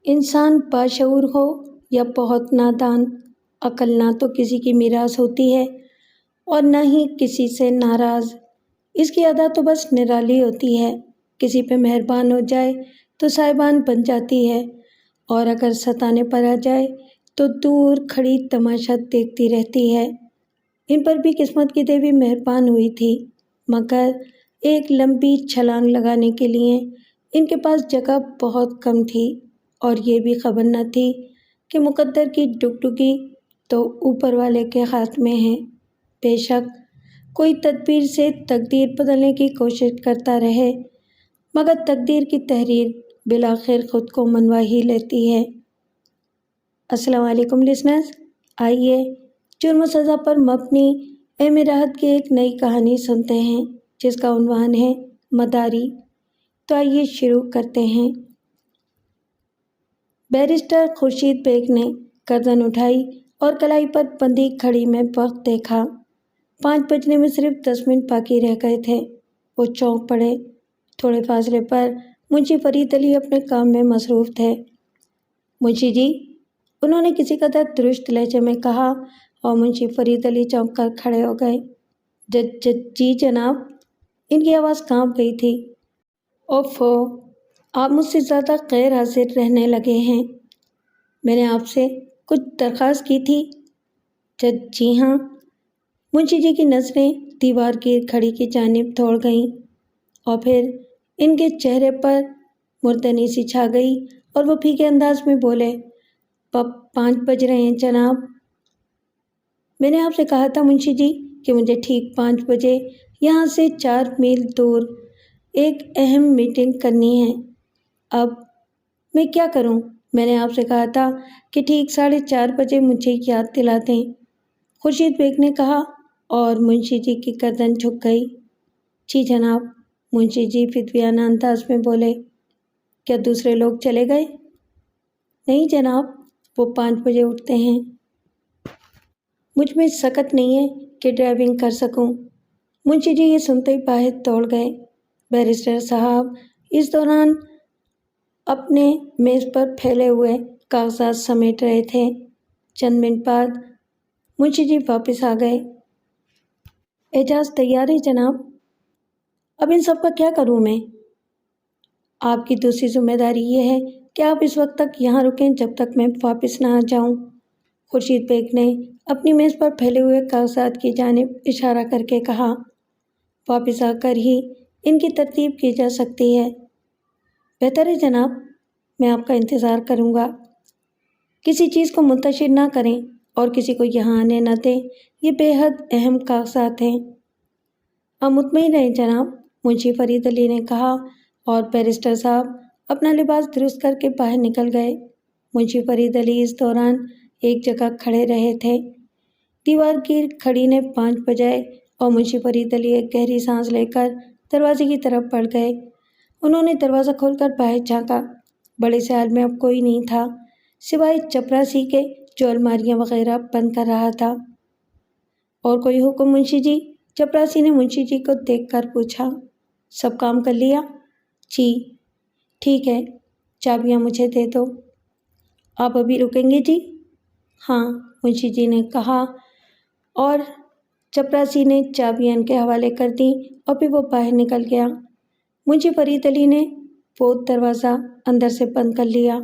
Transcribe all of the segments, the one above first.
انسان باشعور ہو یا بہت نادان، عقل نہ تو کسی کی میراث ہوتی ہے اور نہ ہی کسی سے ناراض۔ اس کی ادا تو بس نرالی ہوتی ہے، کسی پہ مہربان ہو جائے تو صاحبان بن جاتی ہے، اور اگر ستانے پر آ جائے تو دور کھڑی تماشا دیکھتی رہتی ہے۔ ان پر بھی قسمت کی دیوی مہربان ہوئی تھی، مگر ایک لمبی چھلانگ لگانے کے لیے ان کے پاس جگہ بہت کم تھی، اور یہ بھی خبر نہ تھی کہ مقدر کی ڈگڈگی تو اوپر والے کے ہاتھ میں ہے۔ بے شک کوئی تدبیر سے تقدیر بدلنے کی کوشش کرتا رہے، مگر تقدیر کی تحریر بالآخر خود کو منوا ہی لیتی ہے۔ السلام علیکم لسنرز، آئیے جرم و سزا پر مبنی ایم راحت کی ایک نئی کہانی سنتے ہیں جس کا عنوان ہے مداری۔ تو آئیے شروع کرتے ہیں۔ بیرسٹر خورشید بیگ نے گردن اٹھائی اور کلائی پر بندھی گھڑی میں وقت دیکھا۔ 5 بجنے میں صرف 10 منٹ باقی رہ گئے تھے۔ وہ چونک پڑے۔ تھوڑے فاصلے پر منشی فرید علی اپنے کام میں مصروف تھے۔ منشی جی، انہوں نے کسی قدر درست لہجے میں کہا، اور منشی فرید علی چونک کر کھڑے ہو گئے۔ جی جناب۔ ان کی آواز کانپ گئی تھی۔ اوفو، آپ مجھ سے زیادہ غیر حاضر رہنے لگے ہیں۔ میں نے آپ سے کچھ درخواست کی تھی۔ جی ہاں۔ منشی جی کی نظریں دیوار کی کھڑی کی جانب دوڑ گئیں، اور پھر ان کے چہرے پر مردنی سی چھا گئی اور وہ پھیکے انداز میں بولے، 5 بج رہے ہیں جناب۔ میں نے آپ سے کہا تھا منشی جی کہ مجھے ٹھیک 5 بجے یہاں سے 4 میل دور ایک اہم میٹنگ کرنی ہے۔ اب میں کیا کروں؟ میں نے آپ سے کہا تھا کہ ٹھیک 4:30 بجے مجھے یاد دلا دیں، خورشید بیگ نے کہا، اور منشی جی کی گردن جھک گئی۔ جی جناب، منشی جی فدویانہ انداز میں بولے۔ کیا دوسرے لوگ چلے گئے؟ نہیں جناب، وہ 5 بجے اٹھتے ہیں۔ مجھ میں سکت نہیں ہے کہ ڈرائیونگ کر سکوں۔ منشی جی یہ سنتے ہی باہر دوڑ گئے۔ بیرسٹر صاحب اس دوران اپنے میز پر پھیلے ہوئے کاغذات سمیٹ رہے تھے۔ چند منٹ بعد منشی جی واپس آ گئے۔ اعجاز تیار ہے جناب۔ اب ان سب کا کیا کروں میں؟ آپ کی دوسری ذمہ داری یہ ہے کہ آپ اس وقت تک یہاں رکیں جب تک میں واپس نہ آ جاؤں۔ خورشید بیگ نے اپنی میز پر پھیلے ہوئے کاغذات کی جانب اشارہ کر کے کہا، واپس آ کر ہی ان کی ترتیب کی جا سکتی ہے۔ بہتر ہے جناب، میں آپ کا انتظار کروں گا۔ کسی چیز کو منتشر نہ کریں اور کسی کو یہاں آنے نہ دیں، یہ بے حد اہم کاغذات ہیں۔ آپ مطمئن رہیں جناب، منشی فرید علی نے کہا، اور بیرسٹر صاحب اپنا لباس درست کر کے باہر نکل گئے۔ منشی فرید علی اس دوران ایک جگہ کھڑے رہے تھے۔ دیوار کی کھڑی نے 5 بجائے اور منشی فرید علی ایک گہری سانس لے کر دروازے کی طرف بڑھ گئے۔ انہوں نے دروازہ کھول کر باہر جھانکا۔ بڑے سے حال میں اب کوئی نہیں تھا سوائے چپراسی کے، جو الماریاں وغیرہ بند کر رہا تھا۔ اور کوئی حکم منشی جی؟ چپراسی نے منشی جی کو دیکھ کر پوچھا۔ سب کام کر لیا؟ جی۔ ٹھیک ہے، چابیاں مجھے دے دو۔ آپ ابھی رکیں گے جی؟ ہاں، منشی جی نے کہا، اور چپراسی نے چابیاں ان کے حوالے کر دیں اور پھر وہ باہر نکل گیا۔ منشی فرید علی نے وہ دروازہ اندر سے بند کر لیا۔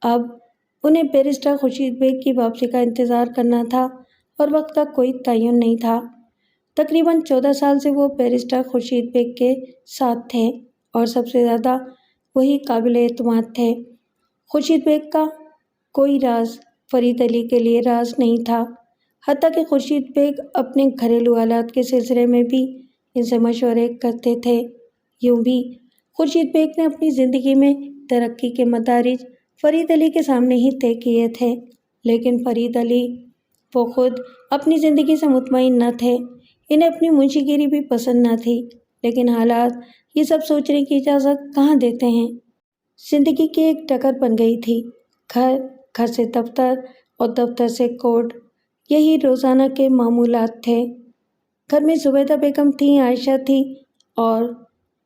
اب انہیں بیرسٹر خورشید بیگ کی واپسی کا انتظار کرنا تھا، اور وقت کا کوئی تعین نہیں تھا۔ تقریباً 14 سال سے وہ بیرسٹر خورشید بیگ کے ساتھ تھے، اور سب سے زیادہ وہی قابل اعتماد تھے۔ خورشید بیگ کا کوئی راز فرید علی کے لیے راز نہیں تھا، حتیٰ کہ خورشید بیگ اپنے گھریلو حالات کے سلسلے میں بھی ان سے مشورے کرتے تھے۔ یوں بھی خورشید بیگ نے اپنی زندگی میں ترقی کے مدارج فرید علی کے سامنے ہی طے کیے تھے، لیکن فرید علی وہ خود اپنی زندگی سے مطمئن نہ تھے۔ انہیں اپنی منشی گیری بھی پسند نہ تھی، لیکن حالات یہ سب سوچنے کی اجازت کہاں دیتے ہیں۔ زندگی کی ایک ڈگر بن گئی تھی۔ گھر سے دفتر اور دفتر سے کورٹ، یہی روزانہ کے معمولات تھے۔ گھر میں زبیدہ بیگم تھیں، عائشہ تھی، اور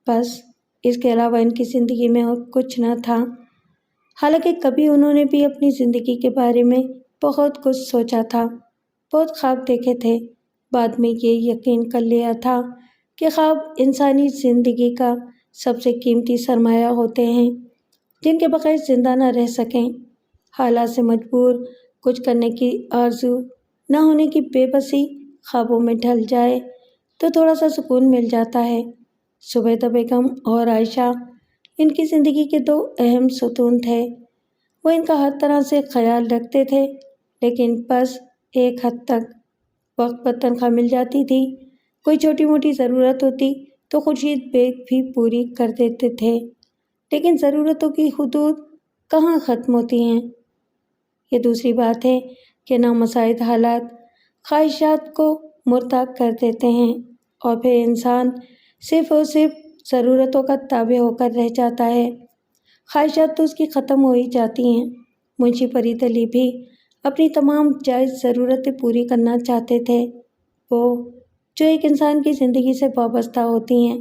بس اس کے علاوہ ان کی زندگی میں اور کچھ نہ تھا۔ حالانکہ کبھی انہوں نے بھی اپنی زندگی کے بارے میں بہت کچھ سوچا تھا، بہت خواب دیکھے تھے۔ بعد میں یہ یقین کر لیا تھا کہ خواب انسانی زندگی کا سب سے قیمتی سرمایہ ہوتے ہیں، جن کے بغیر زندہ نہ رہ سکیں۔ حالات سے مجبور کچھ کرنے کی آرزو، نہ ہونے کی بے بسی خوابوں میں ڈھل جائے تو تھوڑا سا سکون مل جاتا ہے۔ زبیدہ بیگم اور عائشہ ان کی زندگی کے دو اہم ستون تھے۔ وہ ان کا ہر طرح سے خیال رکھتے تھے، لیکن بس ایک حد تک۔ وقت پر تنخواہ مل جاتی تھی، کوئی چھوٹی موٹی ضرورت ہوتی تو خورشید بیگ بھی پوری کر دیتے تھے، لیکن ضرورتوں کی حدود کہاں ختم ہوتی ہیں۔ یہ دوسری بات ہے کہ نامساعد حالات خواہشات کو مرتاح کر دیتے ہیں اور پھر انسان صرف اور صرف ضرورتوں کا تابع ہو کر رہ جاتا ہے۔ خواہشات تو اس کی ختم ہو ہی جاتی ہیں۔ منشی فرید علی بھی اپنی تمام جائز ضرورتیں پوری کرنا چاہتے تھے، وہ جو ایک انسان کی زندگی سے وابستہ ہوتی ہیں۔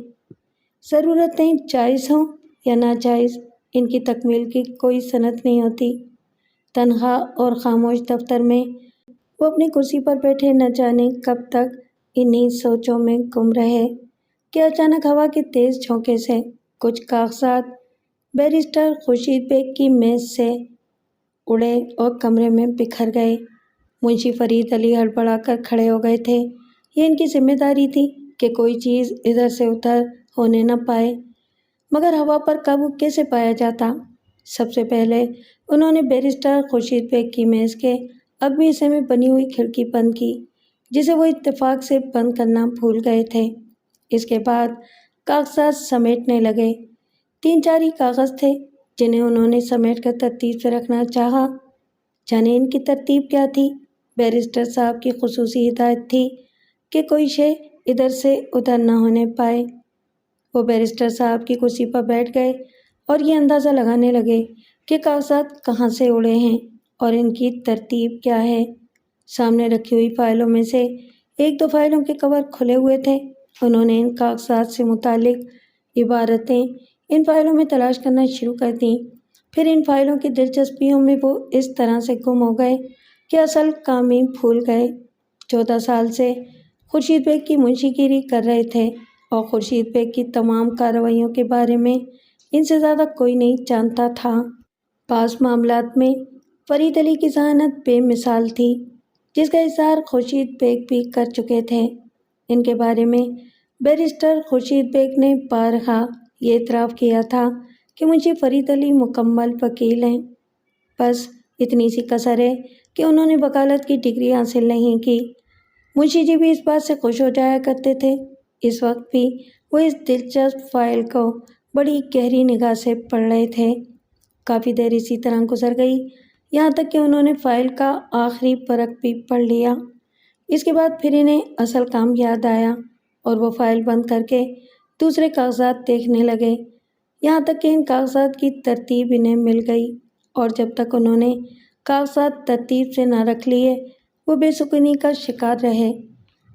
ضرورتیں جائز ہوں یا ناجائز، ان کی تکمیل کی کوئی صنعت نہیں ہوتی۔ تنہا اور خاموش دفتر میں وہ اپنی کرسی پر بیٹھے نہ جانے کب تک انہی سوچوں میں گم رہے کہ اچانک ہوا کے تیز جھونکے سے کچھ کاغذات بیرسٹر خورشید بیگ کی میز سے اڑے اور کمرے میں بکھر گئے۔ منشی فرید علی ہڑبڑا کر کھڑے ہو گئے تھے۔ یہ ان کی ذمہ داری تھی کہ کوئی چیز ادھر سے ادھر ہونے نہ پائے، مگر ہوا پر قابو کیسے پایا جاتا؟ سب سے پہلے انہوں نے بیرسٹر خورشید بیگ کی میز کے اگوی حصے میں بنی ہوئی کھڑکی بند کی، جسے وہ اتفاق سے بند کرنا بھول گئے تھے۔ اس کے بعد کاغذات سمیٹنے لگے۔ 3-4 ہی کاغذ تھے جنہیں انہوں نے سمیٹ کر ترتیب سے رکھنا چاہا۔ جانے ان کی ترتیب کیا تھی؟ بیرسٹر صاحب کی خصوصی ہدایت تھی کہ کوئی شے ادھر سے ادھر نہ ہونے پائے۔ وہ بیرسٹر صاحب کی کرسی پر بیٹھ گئے اور یہ اندازہ لگانے لگے کہ کاغذات کہاں سے اڑے ہیں اور ان کی ترتیب کیا ہے۔ سامنے رکھی ہوئی فائلوں میں سے 1-2 فائلوں کے کور کھلے ہوئے تھے۔ انہوں نے ان کاغذات سے متعلق عبارتیں ان فائلوں میں تلاش کرنا شروع کر دیں۔ پھر ان فائلوں کی دلچسپیوں میں وہ اس طرح سے گم ہو گئے کہ اصل کام ہی بھول گئے۔ 14 سال سے خورشید بیگ کی منشی گیری کر رہے تھے اور خورشید بیگ کی تمام کارروائیوں کے بارے میں ان سے زیادہ کوئی نہیں جانتا تھا۔ بعض معاملات میں فرید علی کی ذہانت بے مثال تھی، جس کا اظہار خورشید بیگ بھی کر چکے تھے۔ ان کے بارے میں بیرسٹر خورشید بیگ نے بارہا یہ اعتراف کیا تھا کہ منشی فرید علی مکمل وکیل ہیں۔ بس اتنی سی کسر ہے کہ انہوں نے وکالت کی ڈگری حاصل نہیں کی۔ منشی جی بھی اس بات سے خوش ہو جایا کرتے تھے۔ اس وقت بھی وہ اس دلچسپ فائل کو بڑی گہری نگاہ سے پڑھ رہے تھے۔ کافی دیر اسی طرح گزر گئی، یہاں تک کہ انہوں نے فائل کا آخری ورق بھی پڑھ لیا۔ اس کے بعد پھر انہیں اصل کام یاد آیا اور وہ فائل بند کر کے دوسرے کاغذات دیکھنے لگے، یہاں تک کہ ان کاغذات کی ترتیب انہیں مل گئی، اور جب تک انہوں نے کاغذات ترتیب سے نہ رکھ لیے وہ بے سکونی کا شکار رہے۔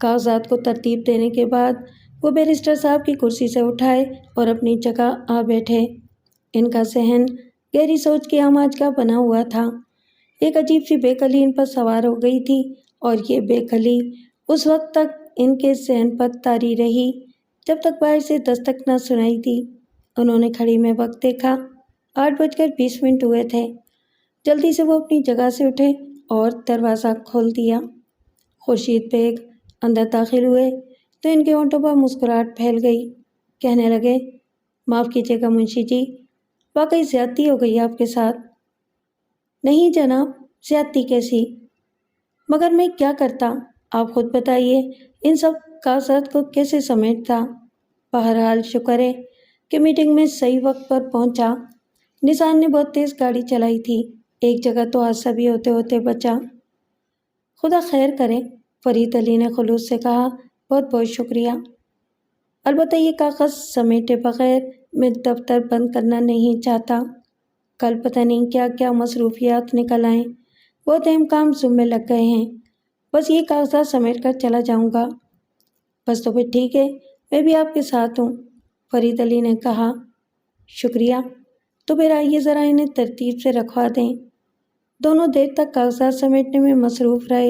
کاغذات کو ترتیب دینے کے بعد وہ بیرسٹر صاحب کی کرسی سے اٹھائے اور اپنی جگہ آ بیٹھے۔ ان کا ذہن گہری سوچ کی آماج کا بنا ہوا تھا۔ ایک عجیب سی بے قلی ان پر سوار ہو گئی تھی، اور یہ بے قلی اس وقت تک ان کے ذہن پر طاری رہی جب تک باہر سے دستک نہ سنائی دی۔ انہوں نے گھڑی میں وقت دیکھا، 8:20 ہوئے تھے۔ جلدی سے وہ اپنی جگہ سے اٹھے اور دروازہ کھول دیا۔ خورشید بیگ اندر داخل ہوئے تو ان کے ہونٹوں پر مسکراہٹ پھیل گئی۔ کہنے لگے، معاف کیجیے گا منشی جی، واقعی زیادتی ہو گئی آپ کے ساتھ۔ نہیں جناب، زیادتی کیسی؟ مگر میں کیا کرتا، آپ خود بتائیے، ان سب کاغذات کو کیسے سمیٹتا؟ بہرحال شکر ہے کہ میٹنگ میں صحیح وقت پر پہنچا۔ نثار نے بہت تیز گاڑی چلائی تھی، ایک جگہ تو حادثہ بھی ہوتے ہوتے بچا۔ خدا خیر کرے، فرید علی نے خلوص سے کہا، بہت بہت شکریہ۔ البتہ یہ کاغذ سمیٹے بغیر میں دفتر بند کرنا نہیں چاہتا۔ کل پتہ نہیں کیا کیا مصروفیات نکل آئیں، بہت اہم کام ذمے لگ گئے ہیں۔ بس یہ کاغذات سمیٹ کر چلا جاؤں گا۔ بس تو پھر ٹھیک ہے، میں بھی آپ کے ساتھ ہوں، فرید علی نے کہا۔ شکریہ، تو پھر آئیے ذرا انہیں ترتیب سے رکھوا دیں۔ دونوں دیر تک کاغذات سمیٹنے میں مصروف رہے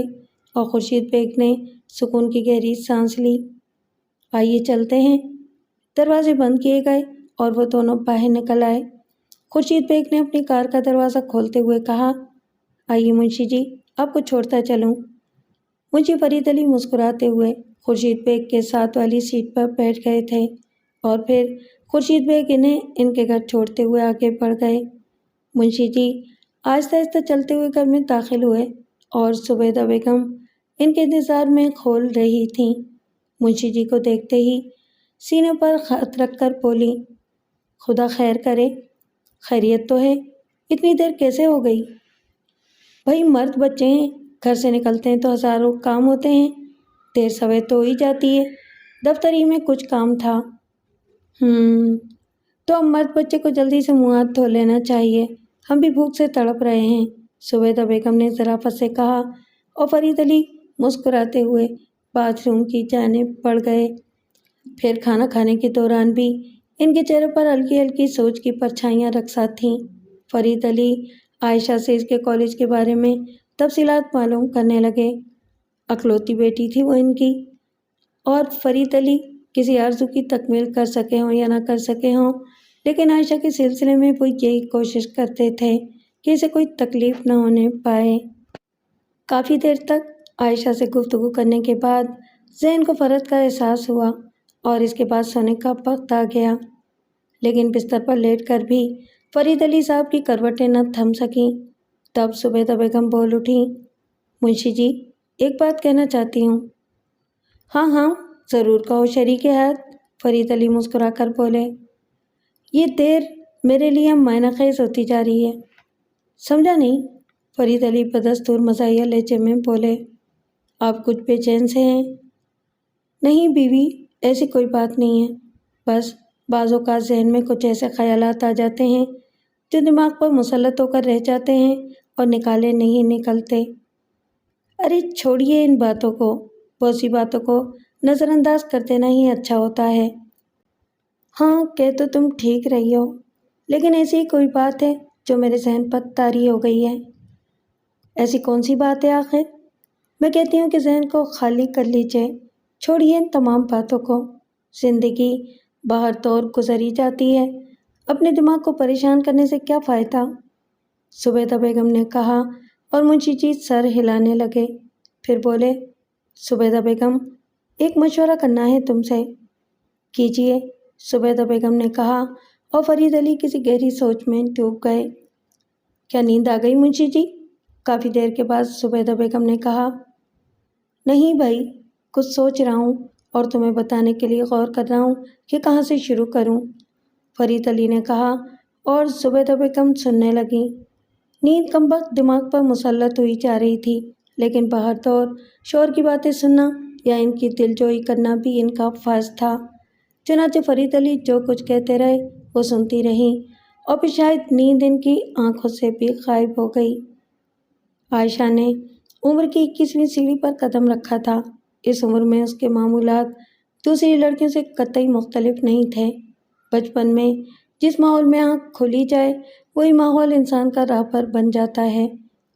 اور خورشید بیگ نے سکون کی گہری سانس لی۔ آئیے چلتے ہیں۔ دروازے بند کیے گئے اور وہ دونوں باہر نکل آئے۔ خورشید بیگ نے اپنی کار کا دروازہ کھولتے ہوئے کہا، آئیے منشی جی، آپ کو چھوڑتا چلوں۔ منشی فرید علی مسکراتے ہوئے خورشید بیگ کے ساتھ والی سیٹ پر بیٹھ گئے تھے اور پھر خورشید بیگ انہیں ان کے گھر چھوڑتے ہوئے آگے بڑھ گئے۔ منشی جی آہستہ آہستہ چلتے ہوئے گھر میں داخل ہوئے اور زبیدہ بیگم ان کے انتظار میں کھول رہی تھیں۔ منشی جی کو دیکھتے ہی سینے پر ہاتھ رکھ کر بولی، خدا خیر کرے، خیریت تو ہے؟ اتنی دیر کیسے ہو گئی؟ بھائی مرد بچے ہیں، گھر سے نکلتے ہیں تو ہزاروں کام ہوتے ہیں، دیر سویر تو ہو ہی جاتی ہے، دفتر ہی میں کچھ کام تھا۔ تو اب مرد بچے کو جلدی سے منہ ہاتھ دھو لینا چاہیے، ہم بھی بھوک سے تڑپ رہے ہیں، زبیدہ بیگم نے ظرافت سے کہا اور فرید علی مسکراتے ہوئے باتھ روم کی جانب بڑھ گئے۔ پھر کھانا کھانے کے دوران بھی ان کے چہرے پر ہلکی ہلکی سوچ کی پرچھائیاں رقصا تھیں۔ فرید علی عائشہ سے اس کے کالج کے بارے میں تفصیلات معلوم کرنے لگے۔ اکلوتی بیٹی تھی وہ ان کی، اور فرید علی کسی آرزو کی تکمیل کر سکے ہوں یا نہ کر سکے ہوں، لیکن عائشہ کے سلسلے میں وہ یہی کوشش کرتے تھے کہ اسے کوئی تکلیف نہ ہونے پائے۔ کافی دیر تک عائشہ سے گفتگو کرنے کے بعد ذہن کو فرحت کا احساس ہوا اور اس کے بعد سونے کا وقت آ گیا، لیکن بستر پر لیٹ کر بھی فرید علی صاحب کی کروٹیں نہ تھم سکیں۔ تب زبیدہ بیگم بول اٹھیں، منشی جی ایک بات کہنا چاہتی ہوں۔ ہاں ہاں ضرور کہو شریک حیات، فرید علی مسکرا کر بولے۔ یہ دیر میرے لیے معنی خیز ہوتی جا رہی ہے۔ سمجھا نہیں؟ فرید علی بدستور مزاحیہ لہجے میں بولے۔ آپ کچھ بے چین سے ہیں؟ نہیں بیوی، ایسی کوئی بات نہیں ہے، بس بعض اوقات ذہن میں کچھ ایسے خیالات آ جاتے ہیں جو دماغ پر مسلط ہو کر رہ جاتے ہیں اور نکالے نہیں نکلتے۔ ارے چھوڑیے ان باتوں کو، بہت سی باتوں کو نظر انداز کر دینا ہی اچھا ہوتا ہے۔ ہاں کہہ تو تم ٹھیک رہی ہو، لیکن ایسی ہی کوئی بات ہے جو میرے ذہن پر طاری ہو گئی ہے۔ ایسی کون سی بات ہے آخر؟ میں کہتی ہوں کہ ذہن کو خالی کر لیجئے، چھوڑیے ان تمام باتوں کو۔ زندگی باہر طور گزری جاتی ہے، اپنے دماغ کو پریشان کرنے سے کیا فائدہ؟ زبیدہ بیگم نے کہا اور منشی جی سر ہلانے لگے۔ پھر بولے، زبیدہ بیگم ایک مشورہ کرنا ہے تم سے۔ کیجیے، زبیدہ بیگم نے کہا اور فرید علی کسی گہری سوچ میں ڈوب گئے۔ کیا نیند آ گئی منشی جی؟ کافی دیر کے بعد زبیدہ بیگم نے کہا۔ نہیں بھائی، کچھ سوچ رہا ہوں اور تمہیں بتانے کے لیے غور کر رہا ہوں کہ کہاں سے شروع کروں، فرید علی نے کہا اور زبیدہ بیگم سننے لگیں۔ نیند کم وقت دماغ پر مسلط ہوئی جا رہی تھی، لیکن باہر طور شور کی باتیں سننا یا ان کی دلجوئی کرنا بھی ان کا فرض تھا۔ چنانچہ فرید علی جو کچھ کہتے رہے وہ سنتی رہیں اور پھر شاید نیند ان کی آنکھوں سے بھی غائب ہو گئی۔ عائشہ نے عمر کی 21ویں سیڑھی پر قدم رکھا تھا۔ اس عمر میں اس کے معمولات دوسری لڑکیوں سے قطعی مختلف نہیں تھے۔ بچپن میں جس ماحول میں آنکھ کھولی جائے وہی ماحول انسان کا راہبر بن جاتا ہے،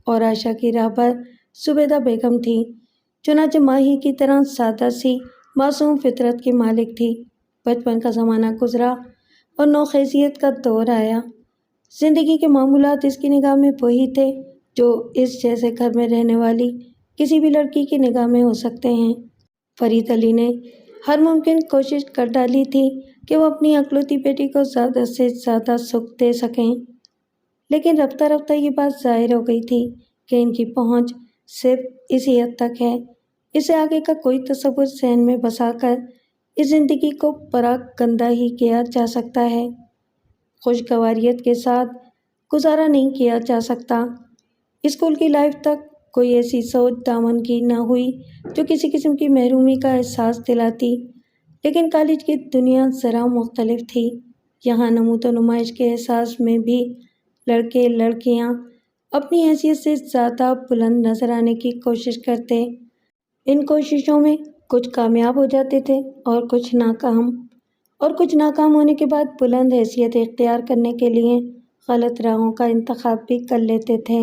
اور عائشہ کی راہبر زبیدہ بیگم تھی۔ چنانچہ ماہی کی طرح سادہ سی معصوم فطرت کی مالک تھی۔ بچپن کا زمانہ گزرا اور نوخیزیت کا دور آیا۔ زندگی کے معمولات اس کی نگاہ میں وہی تھے جو اس جیسے گھر میں رہنے والی کسی بھی لڑکی کی نگاہ میں ہو سکتے ہیں۔ فرید علی نے ہر ممکن کوشش کر ڈالی تھی کہ وہ اپنی اکلوتی بیٹی کو زیادہ سے زیادہ سکھ دے سکیں، لیکن رفتہ رفتہ یہ بات ظاہر ہو گئی تھی کہ ان کی پہنچ صرف اسی حد تک ہے۔ اسے آگے کا کوئی تصور ذہن میں بسا کر اس زندگی کو پراگندہ ہی کیا جا سکتا ہے، خوشگواریت کے ساتھ گزارا نہیں کیا جا سکتا۔ اسکول کی لائف تک کوئی ایسی سوچ دامن کی نہ ہوئی جو کسی قسم کی محرومی کا احساس دلاتی، لیکن کالج کی دنیا ذرا مختلف تھی۔ یہاں نمود و نمائش کے احساس میں بھی لڑکے لڑکیاں اپنی حیثیت سے زیادہ بلند نظر آنے کی کوشش کرتے۔ ان کوششوں میں کچھ کامیاب ہو جاتے تھے اور کچھ ناکام ہونے کے بعد بلند حیثیت اختیار کرنے کے لیے غلط راہوں کا انتخاب بھی کر لیتے تھے،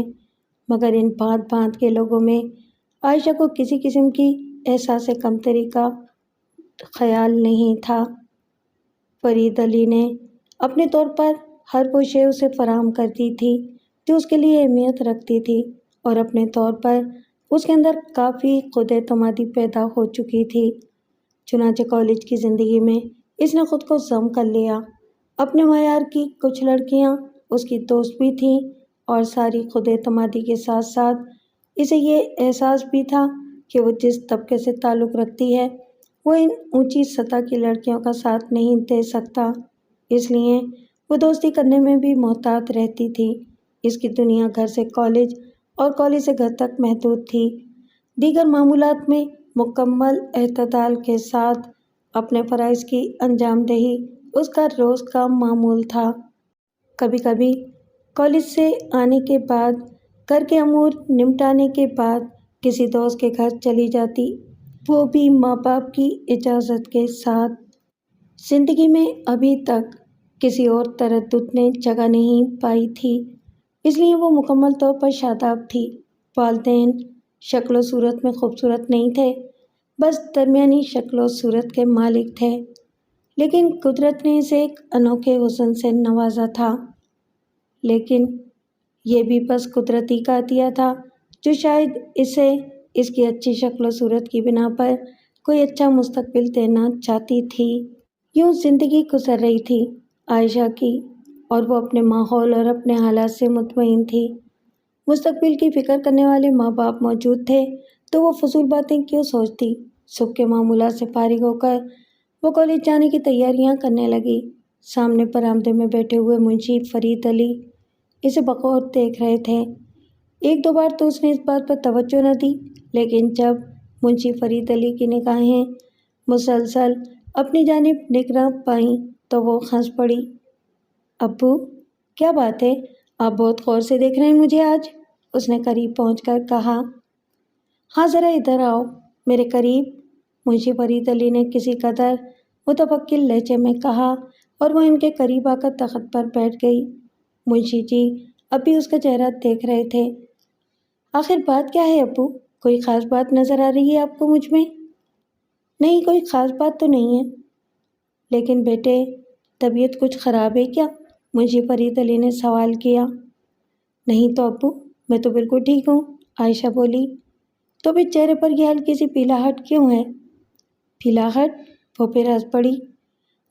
مگر ان بھانت بھانت کے لوگوں میں عائشہ کو کسی قسم کی احساس کمتری کا خیال نہیں تھا۔ فرید علی نے اپنے طور پر ہر وہ شے اسے فراہم کرتی تھی جو اس کے لیے اہمیت رکھتی تھی، اور اپنے طور پر اس کے اندر کافی خود اعتمادی پیدا ہو چکی تھی۔ چنانچہ کالج کی زندگی میں اس نے خود کو ضم کر لیا۔ اپنے معیار کی کچھ لڑکیاں اس کی دوست بھی تھیں، اور ساری خود اعتمادی کے ساتھ ساتھ اسے یہ احساس بھی تھا کہ وہ جس طبقے سے تعلق رکھتی ہے وہ ان اونچی سطح کی لڑکیوں کا ساتھ نہیں دے سکتا، اس لیے وہ دوستی کرنے میں بھی محتاط رہتی تھی۔ اس کی دنیا گھر سے کالج اور کالج سے گھر تک محدود تھی۔ دیگر معمولات میں مکمل اعتدال کے ساتھ اپنے فرائض کی انجام دہی اس کا روز کا معمول تھا۔ کبھی کبھی کالج سے آنے کے بعد، گھر کے امور نمٹانے کے بعد کسی دوست کے گھر چلی جاتی، وہ بھی ماں باپ کی اجازت کے ساتھ۔ زندگی میں ابھی تک کسی اور تردد نے جگہ نہیں پائی تھی، اس لیے وہ مکمل طور پر شاداب تھی۔ والدین شکل و صورت میں خوبصورت نہیں تھے، بس درمیانی شکل و صورت کے مالک تھے، لیکن قدرت نے اسے ایک انوکھے حسن سے نوازا تھا۔ لیکن یہ بھی بس قدرتی کا عطیہ تھا، جو شاید اسے اس کی اچھی شکل و صورت کی بنا پر کوئی اچھا مستقبل دینا چاہتی تھی۔ یوں زندگی گزر رہی تھی عائشہ کی، اور وہ اپنے ماحول اور اپنے حالات سے مطمئن تھی۔ مستقبل کی فکر کرنے والے ماں باپ موجود تھے تو وہ فضول باتیں کیوں سوچتی۔ صبح کے معمولات سے فارغ ہو کر وہ کالج جانے کی تیاریاں کرنے لگی۔ سامنے برآمدے میں بیٹھے ہوئے منشی فرید علی اسے بغور دیکھ رہے تھے۔ ایک دو بار تو اس نے اس بات پر توجہ نہ دی، لیکن جب منشی فرید علی کی نگاہیں مسلسل اپنی جانب نگراں پائیں تو وہ ہنس پڑی۔ ابو، کیا بات ہے؟ آپ بہت غور سے دیکھ رہے ہیں مجھے آج، اس نے قریب پہنچ کر کہا۔ ہاں، ذرا ادھر آؤ میرے قریب، منشی فرید علی نے کسی قدر متفکر لہجے میں کہا، اور وہ ان کے قریب آ کر تخت پر بیٹھ گئی۔ منشی جی اب بھی اس کا چہرہ دیکھ رہے تھے۔ آخر بات کیا ہے ابو؟ کوئی خاص بات نظر آ رہی ہے آپ کو مجھ میں؟ نہیں، کوئی خاص بات تو نہیں ہے، لیکن بیٹے طبیعت کچھ خراب ہے کیا؟ منشی فرید علی نے سوال کیا۔ نہیں تو ابو، میں تو بالکل ٹھیک ہوں، عائشہ بولی۔ تو بھی چہرے پر یہ ہلکی سی پیلاہٹ کیوں ہے؟ پیلاہٹ؟ وہ پھر ہنس پڑی۔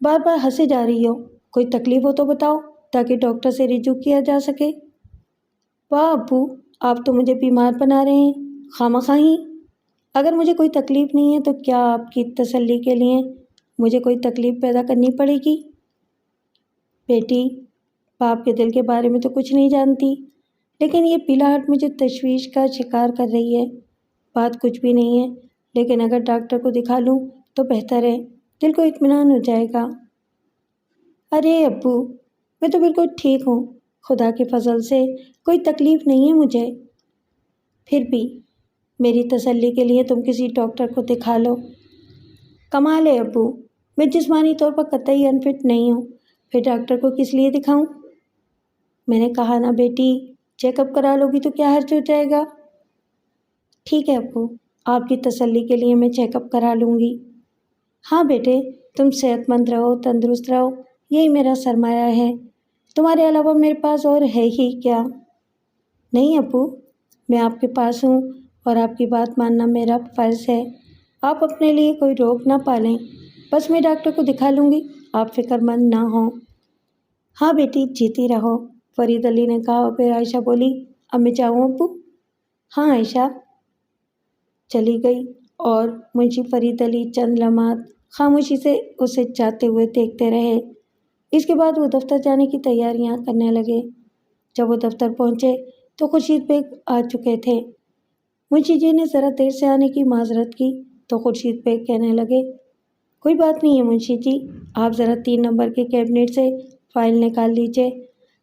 بار بار ہنسے جا رہی ہو، کوئی تکلیف ہو تو بتاؤ تاکہ ڈاکٹر سے رجوع کیا جا سکے۔ واہ ابو، آپ تو مجھے بیمار بنا رہے ہیں خواہ ہی۔ اگر مجھے کوئی تکلیف نہیں ہے تو کیا آپ کی تسلی کے لیے مجھے کوئی تکلیف پیدا کرنی پڑے گی؟ بیٹی، باپ کے دل کے بارے میں تو کچھ نہیں جانتی، لیکن یہ پیلاہٹ مجھے تشویش کا شکار کر رہی ہے۔ بات کچھ بھی نہیں ہے، لیکن اگر ڈاکٹر کو دکھا لوں تو بہتر ہے، دل کو اطمینان ہو جائے گا۔ ارے ابو، میں تو بالکل ٹھیک ہوں، خدا کے فضل سے کوئی تکلیف نہیں ہے مجھے۔ پھر بھی میری تسلی کے لیے تم کسی ڈاکٹر کو دکھا لو۔ کمال ہے ابو، میں جسمانی طور پر قطعی انفٹ نہیں ہوں، پھر ڈاکٹر کو کس لیے دکھاؤں؟ میں نے کہا نا بیٹی، چیک اپ کرا لو گی تو کیا حرج ہو جائے گا؟ ٹھیک ہے ابو، آپ کی تسلی کے لیے میں چیک اپ کرا لوں گی۔ ہاں بیٹے، تم صحت مند رہو، تندرست رہو، یہی میرا سرمایہ ہے، تمہارے علاوہ میرے پاس اور ہے ہی کیا؟ نہیں ابو، میں آپ کے پاس ہوں اور آپ کی بات ماننا میرا فرض ہے۔ آپ اپنے لیے کوئی روک نہ پالیں، بس میں ڈاکٹر کو دکھا لوں گی، آپ فکر مند نہ ہوں۔ ہاں بیٹی، جیتی رہو، فرید علی نے کہا، اور پھر عائشہ بولی، اب میں جاؤں ابو؟ ہاں عائشہ چلی گئی، اور منشی فرید علی چند لمحات خاموشی سے اسے جاتے ہوئے دیکھتے رہے۔ اس کے بعد وہ دفتر جانے کی تیاریاں کرنے لگے۔ جب وہ دفتر پہنچے تو خورشید بیگ آ چکے تھے۔ منشی جی نے ذرا دیر سے آنے کی معذرت کی تو خورشید بیگ کہنے لگے، کوئی بات نہیں ہے منشی جی، آپ ذرا 3 نمبر کے کیبنٹ سے فائل نکال لیجئے،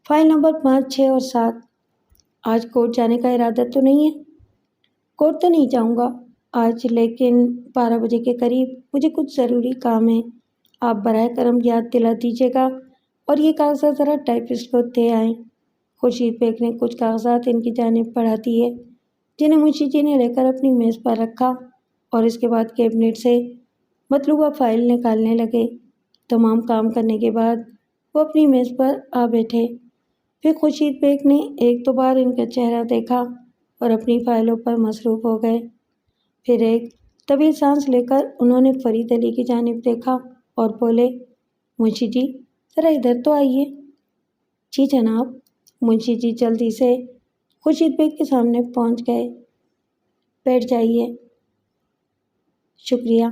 فائل نمبر 5، 6 اور 7۔ آج کورٹ جانے کا ارادہ تو نہیں ہے؟ کورٹ تو نہیں جاؤں گا آج، لیکن 12 بجے کے قریب مجھے کچھ ضروری کام ہے، آپ براہ کرم یاد دلا دیجیے گا، اور یہ کاغذات ذرا ٹائپسٹ کو دے آئیں۔ خورشید بیگ نے کچھ کاغذات ان کی جانب بڑھا دیے جنہیں منشی جی نے لے کر اپنی میز پر رکھا اور اس کے بعد کیبنٹ سے مطلوبہ فائل نکالنے لگے۔ تمام کام کرنے کے بعد وہ اپنی میز پر آ بیٹھے۔ پھر خورشید بیگ نے ایک دو بار ان کا چہرہ دیکھا اور اپنی فائلوں پر مصروف ہو گئے۔ پھر ایک طویل سانس لے کر انہوں نے فرید علی کی جانب دیکھا اور بولے، منشی جی ذرا ادھر تو آئیے۔ جی جناب۔ منشی جی جلدی سے خورشید بیگ کے سامنے پہنچ گئے۔ بیٹھ جائیے۔ شکریہ۔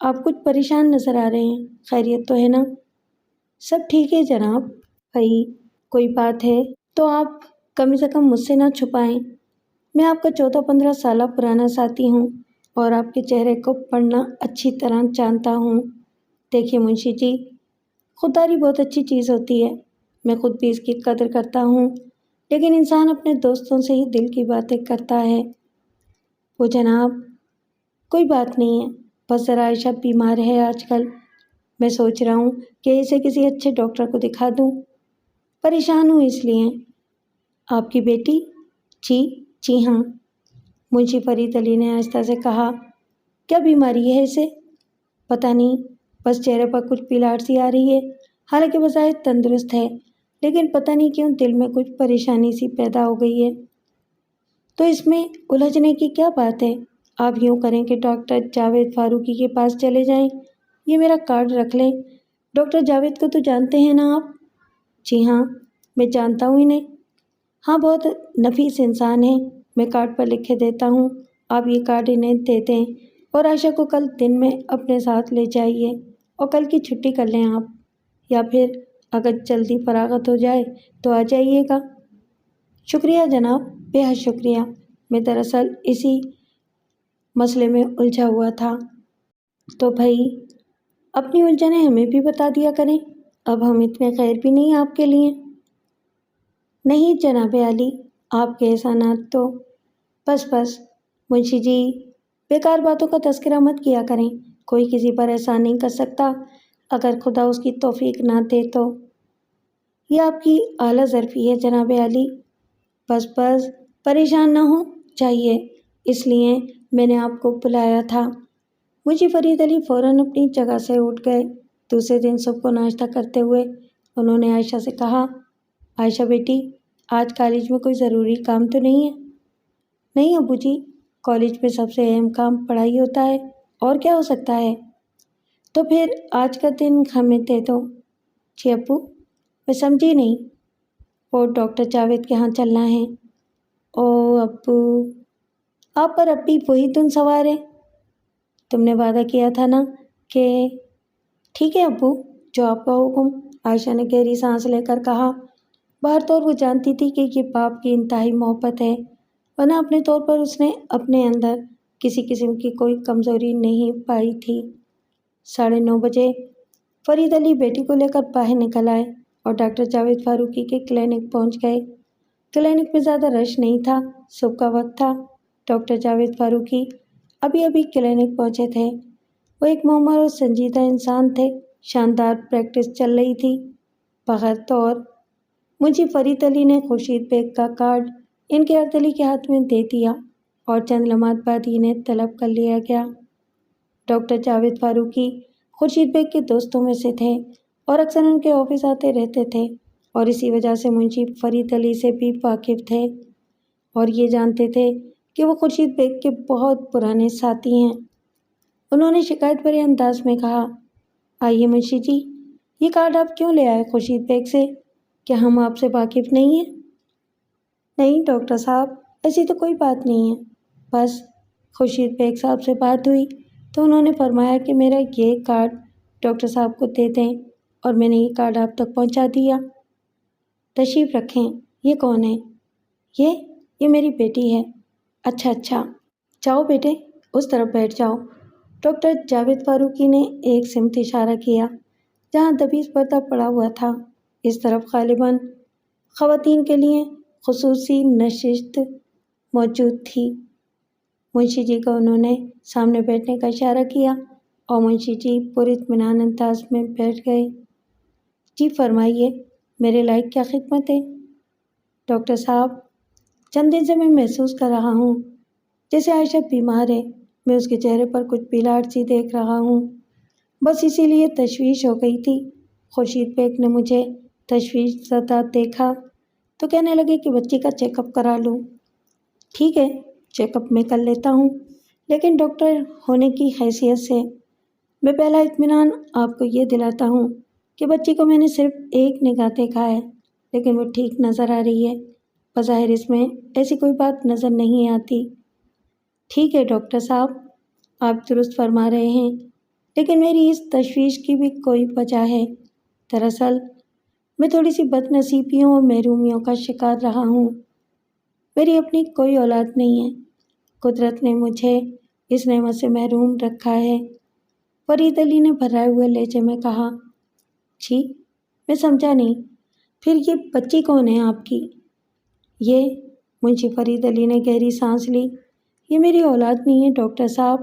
آپ کچھ پریشان نظر آ رہے ہیں، خیریت تو ہے نا؟ سب ٹھیک ہے جناب۔ بھائی کوئی بات ہے تو آپ کم سے کم مجھ سے نہ چھپائیں۔ میں آپ کا 14-15 سالہ پرانا ساتھی ہوں اور آپ کے چہرے کو پڑھنا اچھی طرح جانتا ہوں۔ دیکھیے منشی جی، خودداری بہت اچھی چیز ہوتی ہے، میں خود بھی اس کی قدر کرتا ہوں، لیکن انسان اپنے دوستوں سے ہی دل کی باتیں کرتا ہے۔ وہ جناب کوئی بات نہیں ہے، بس ذرا عائشہ بیمار ہے آج کل، میں سوچ رہا ہوں کہ اسے کسی اچھے ڈاکٹر کو دکھا دوں، پریشان ہوں اس لیے۔ آپ کی بیٹی؟ جی ہاں، منشی فرید علی نے آہستہ سے کہا۔ کیا بیماری ہے اسے؟ پتہ نہیں، بس چہرے پر کچھ پیلاٹ سی آ رہی ہے، حالانکہ بظاہر تندرست ہے، لیکن پتہ نہیں کیوں دل میں کچھ پریشانی سی پیدا ہو گئی ہے۔ تو اس میں الجھنے کی کیا بات ہے؟ آپ یوں کریں کہ ڈاکٹر جاوید فاروقی کے پاس چلے جائیں، یہ میرا کارڈ رکھ لیں۔ ڈاکٹر جاوید کو تو جانتے ہیں نا آپ؟ جی ہاں، میں جانتا ہوں انہیں۔ ہاں، بہت نفیس انسان ہے، میں کارڈ پر لکھ کے دیتا ہوں، آپ یہ کارڈ انہیں دے دیں اور عائشہ کو کل دن میں اپنے ساتھ لے جائیے اور کل کی چھٹی کر لیں آپ، یا پھر اگر جلدی فراغت ہو جائے تو آ جائیے گا۔ شکریہ جناب، بے حد شکریہ، میں دراصل اسی مسئلے میں الجھا ہوا تھا۔ تو بھائی اپنی الجھنیں ہمیں بھی بتا دیا کریں، اب ہم اتنے خیر بھی نہیں آپ کے لیے۔ نہیں جناب عالی، آپ کے احسانات تو بس منشی جی بیکار باتوں کا تذکرہ مت کیا کریں، کوئی کسی پر احسان نہیں کر سکتا اگر خدا اس کی توفیق نہ دے تو۔ یہ آپ کی اعلیٰ ظرفی ہے جناب عالی، بس پریشان نہ ہو چاہیے، اس لیے میں نے آپ کو بلایا تھا۔ منشی فرید علی فوراً اپنی جگہ سے اٹھ گئے۔ دوسرے دن صبح کو ناشتہ کرتے ہوئے انہوں نے عائشہ سے کہا، عائشہ بیٹی آج کالج میں کوئی ضروری کام تو نہیں ہے؟ نہیں ابو جی، کالج میں سب سے اہم کام پڑھائی ہوتا ہے، اور کیا ہو سکتا ہے؟ تو پھر آج کا دن ہمیں دے دو۔ جی ابو، میں سمجھی نہیں۔ وہ ڈاکٹر جاوید کے ہاں چلنا ہے۔ او ابو، آپ پر اب بھی وہی دن سوار ہے؟ تم نے وعدہ کیا تھا نا کہ… ٹھیک ہے ابو، جو آپ کا حکم، عائشہ نے گہری سانس لے کر کہا۔ باہر طور وہ جانتی تھی کہ یہ باپ کی انتہائی محبت ہے، ورنہ اپنے طور پر اس نے اپنے اندر کسی قسم کی کوئی کمزوری نہیں پائی تھی۔ 9:30 بجے فرید علی بیٹی کو لے کر باہر نکل آئے اور ڈاکٹر جاوید فاروقی کے کلینک پہنچ گئے۔ کلینک میں زیادہ رش نہیں تھا، صبح کا وقت تھا۔ ڈاکٹر جاوید فاروقی ابھی کلینک پہنچے تھے۔ وہ ایک معمر اور سنجیدہ انسان تھے۔ شاندار پریکٹس چل رہی تھی۔ بغیر طور منشی فرید علی نے خورشید بیگ کا کارڈ انقیاد علی کے ہاتھ میں دے دیا اور چند لمحات بعد انہیں طلب کر لیا گیا۔ ڈاکٹر جاوید فاروقی خورشید بیگ کے دوستوں میں سے تھے اور اکثر ان کے آفس آتے رہتے تھے، اور اسی وجہ سے منشی فرید علی سے بھی واقف تھے اور یہ جانتے تھے کہ وہ خورشید بیگ کے بہت پرانے ساتھی ہیں۔ انہوں نے شکایت بھرے انداز میں کہا، آئیے منشی جی، یہ کارڈ آپ کیوں لے آئے خورشید بیگ سے؟ کیا ہم آپ سے واقف نہیں ہیں؟ نہیں ڈاکٹر صاحب، ایسی تو کوئی بات نہیں ہے، بس خورشید بیگ صاحب سے بات ہوئی تو انہوں نے فرمایا کہ میرا یہ کارڈ ڈاکٹر صاحب کو دے دیں، اور میں نے یہ کارڈ آپ تک پہنچا دیا۔ تشریف رکھیں۔ یہ کون ہے؟ یہ میری بیٹی ہے۔ اچھا، جاؤ بیٹے، اس طرف بیٹھ جاؤ۔ ڈاکٹر جاوید فاروقی نے ایک سمت اشارہ کیا جہاں دبیز پردہ پڑا ہوا تھا۔ اس طرف غالباً خواتین کے لیے خصوصی نشست موجود تھی۔ منشی جی کو انہوں نے سامنے بیٹھنے کا اشارہ کیا اور منشی جی پراطمینان انداز میں بیٹھ گئے۔ جی فرمائیے، میرے لائق کیا خدمت ہے؟ ڈاکٹر صاحب، چند دن سے میں محسوس کر رہا ہوں جیسے عائشہ بیمار ہے۔ میں اس کے چہرے پر کچھ پیلاٹ سی دیکھ رہا ہوں، بس اسی لیے تشویش ہو گئی تھی۔ خورشید بیگ نے مجھے تشویش زدہ دیکھا تو کہنے لگے کہ بچی کا چیک اپ کرا لوں۔ ٹھیک ہے، چیک اپ میں کر لیتا ہوں، لیکن ڈاکٹر ہونے کی حیثیت سے میں پہلا اطمینان آپ کو یہ دلاتا ہوں کہ بچی کو میں نے صرف ایک نگاہ دیکھا ہے، لیکن وہ ٹھیک نظر آ رہی ہے۔ بظاہر اس میں ایسی کوئی بات نظر نہیں آتی۔ ٹھیک ہے ڈاکٹر صاحب، آپ درست فرما رہے ہیں، لیکن میری اس تشویش کی بھی کوئی وجہ ہے۔ دراصل میں تھوڑی سی بد نصیبیوں اور محرومیوں کا شکار رہا ہوں۔ میری اپنی کوئی اولاد نہیں ہے۔ قدرت نے مجھے اس نعمت سے محروم رکھا ہے۔ فرید علی نے بھرائے ہوئے لہجے میں کہا۔ جی، میں سمجھا نہیں، پھر یہ بچی کون ہے آپ کی؟ یہ منشی فرید علی نے گہری سانس لی۔ یہ میری اولاد نہیں ہے ڈاکٹر صاحب۔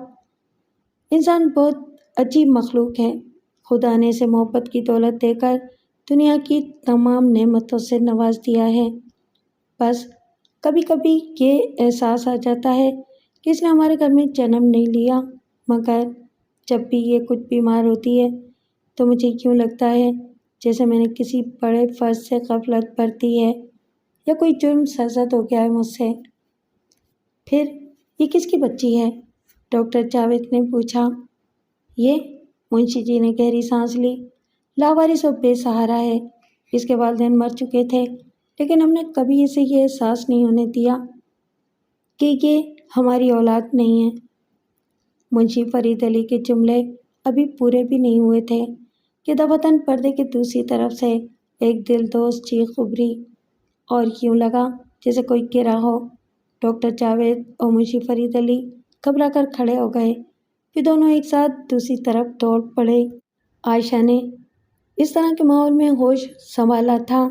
انسان بہت عجیب مخلوق ہے۔ خدا نے اسے محبت کی دولت دے کر دنیا کی تمام نعمتوں سے نواز دیا ہے۔ بس کبھی کبھی یہ احساس آ جاتا ہے کہ اس نے ہمارے گھر میں جنم نہیں لیا، مگر جب بھی یہ کچھ بیمار ہوتی ہے تو مجھے یوں لگتا ہے جیسے میں نے کسی بڑے فرض سے غفلت برتی ہے یا کوئی جرم سرزد ہو گیا ہے مجھ سے۔ پھر یہ کس کی بچی ہے؟ ڈاکٹر جاوید نے پوچھا۔ یہ منشی جی نے گہری سانس لی۔ لاوارث اور بے سہارا ہے۔ اس کے والدین مر چکے تھے، لیکن ہم نے کبھی اسے یہ احساس نہیں ہونے دیا کہ یہ ہماری اولاد نہیں ہے۔ منشی فرید علی کے جملے ابھی پورے بھی نہیں ہوئے تھے کہ دفتن پردے کی دوسری طرف سے ایک دلدوز چیخ ابھری اور یوں لگا جیسے کوئی گرا ہو۔ ڈاکٹر جاوید اور منشی فرید علی گھبرا کر کھڑے ہو گئے، پھر دونوں ایک ساتھ دوسری طرف دوڑ پڑے۔ عائشہ نے اس طرح کے ماحول میں ہوش سنبھالا تھا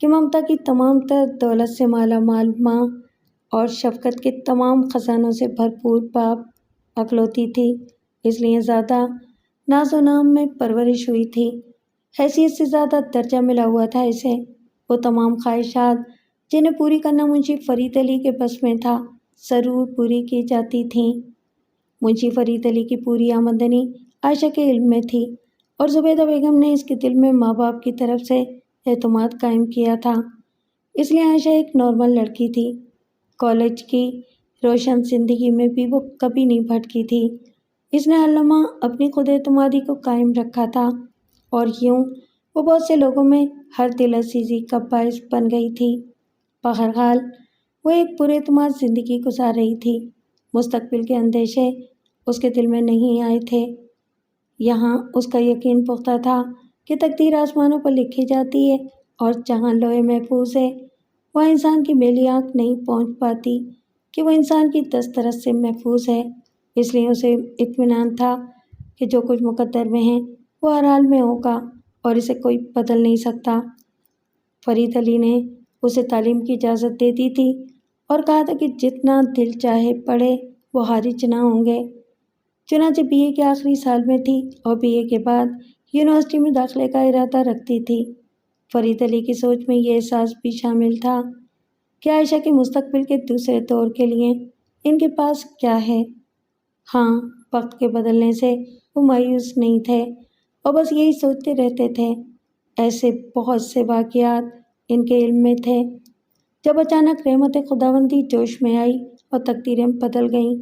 کہ ممتا کی تمام تر دولت سے مالا مال ماں اور شفقت کے تمام خزانوں سے بھرپور باپ اکلوتی تھی، اس لیے زیادہ ناز و نام میں پرورش ہوئی تھی۔ حیثیت سے زیادہ درجہ ملا ہوا تھا اسے۔ وہ تمام خواہشات جنہیں پوری کرنا منشی فرید علی کے بس میں تھا، ضرور پوری کی جاتی تھیں۔ منشی فرید علی کی پوری آمدنی عائشہ کے علم میں تھی، اور زبیدہ بیگم نے اس کے دل میں ماں باپ کی طرف سے اعتماد قائم کیا تھا، اس لیے عائشہ ایک نارمل لڑکی تھی۔ کالج کی روشن زندگی میں بھی وہ کبھی نہیں بھٹکی تھی۔ اس نے ہر لمحہ اپنی خود اعتمادی کو قائم رکھا تھا، اور یوں وہ بہت سے لوگوں میں ہر دل عزیزی کا باعث بن گئی تھی۔ بہرحال وہ ایک پر اعتماد زندگی گزار رہی تھی۔ مستقبل کے اندیشے اس کے دل میں نہیں آئے تھے۔ یہاں اس کا یقین پختہ تھا کہ تقدیر آسمانوں پر لکھی جاتی ہے، اور جہاں لوح محفوظ ہے وہاں انسان کی میلی آنکھ نہیں پہنچ پاتی کہ وہ انسان کی دسترس سے محفوظ ہے۔ اس لیے اسے اطمینان تھا کہ جو کچھ مقدر میں ہے وہ ہر حال میں ہوگا، اور اسے کوئی بدل نہیں سکتا۔ فرید علی نے اسے تعلیم کی اجازت دے دی تھی اور کہا تھا کہ جتنا دل چاہے پڑھے، وہ حارج نہ ہوں گے۔ چنانچہ بی اے کے آخری سال میں تھی اور بی اے کے بعد یونیورسٹی میں داخلے کا ارادہ رکھتی تھی۔ فرید علی کی سوچ میں یہ احساس بھی شامل تھا کہ عائشہ کے مستقبل کے دوسرے دور کے لیے ان کے پاس کیا ہے۔ ہاں، وقت کے بدلنے سے وہ مایوس نہیں تھے، اور بس یہی سوچتے رہتے تھے۔ ایسے بہت سے واقعات ان کے علم میں تھے جب اچانک رحمت خداوندی جوش میں آئی اور تقدیریں بدل گئیں۔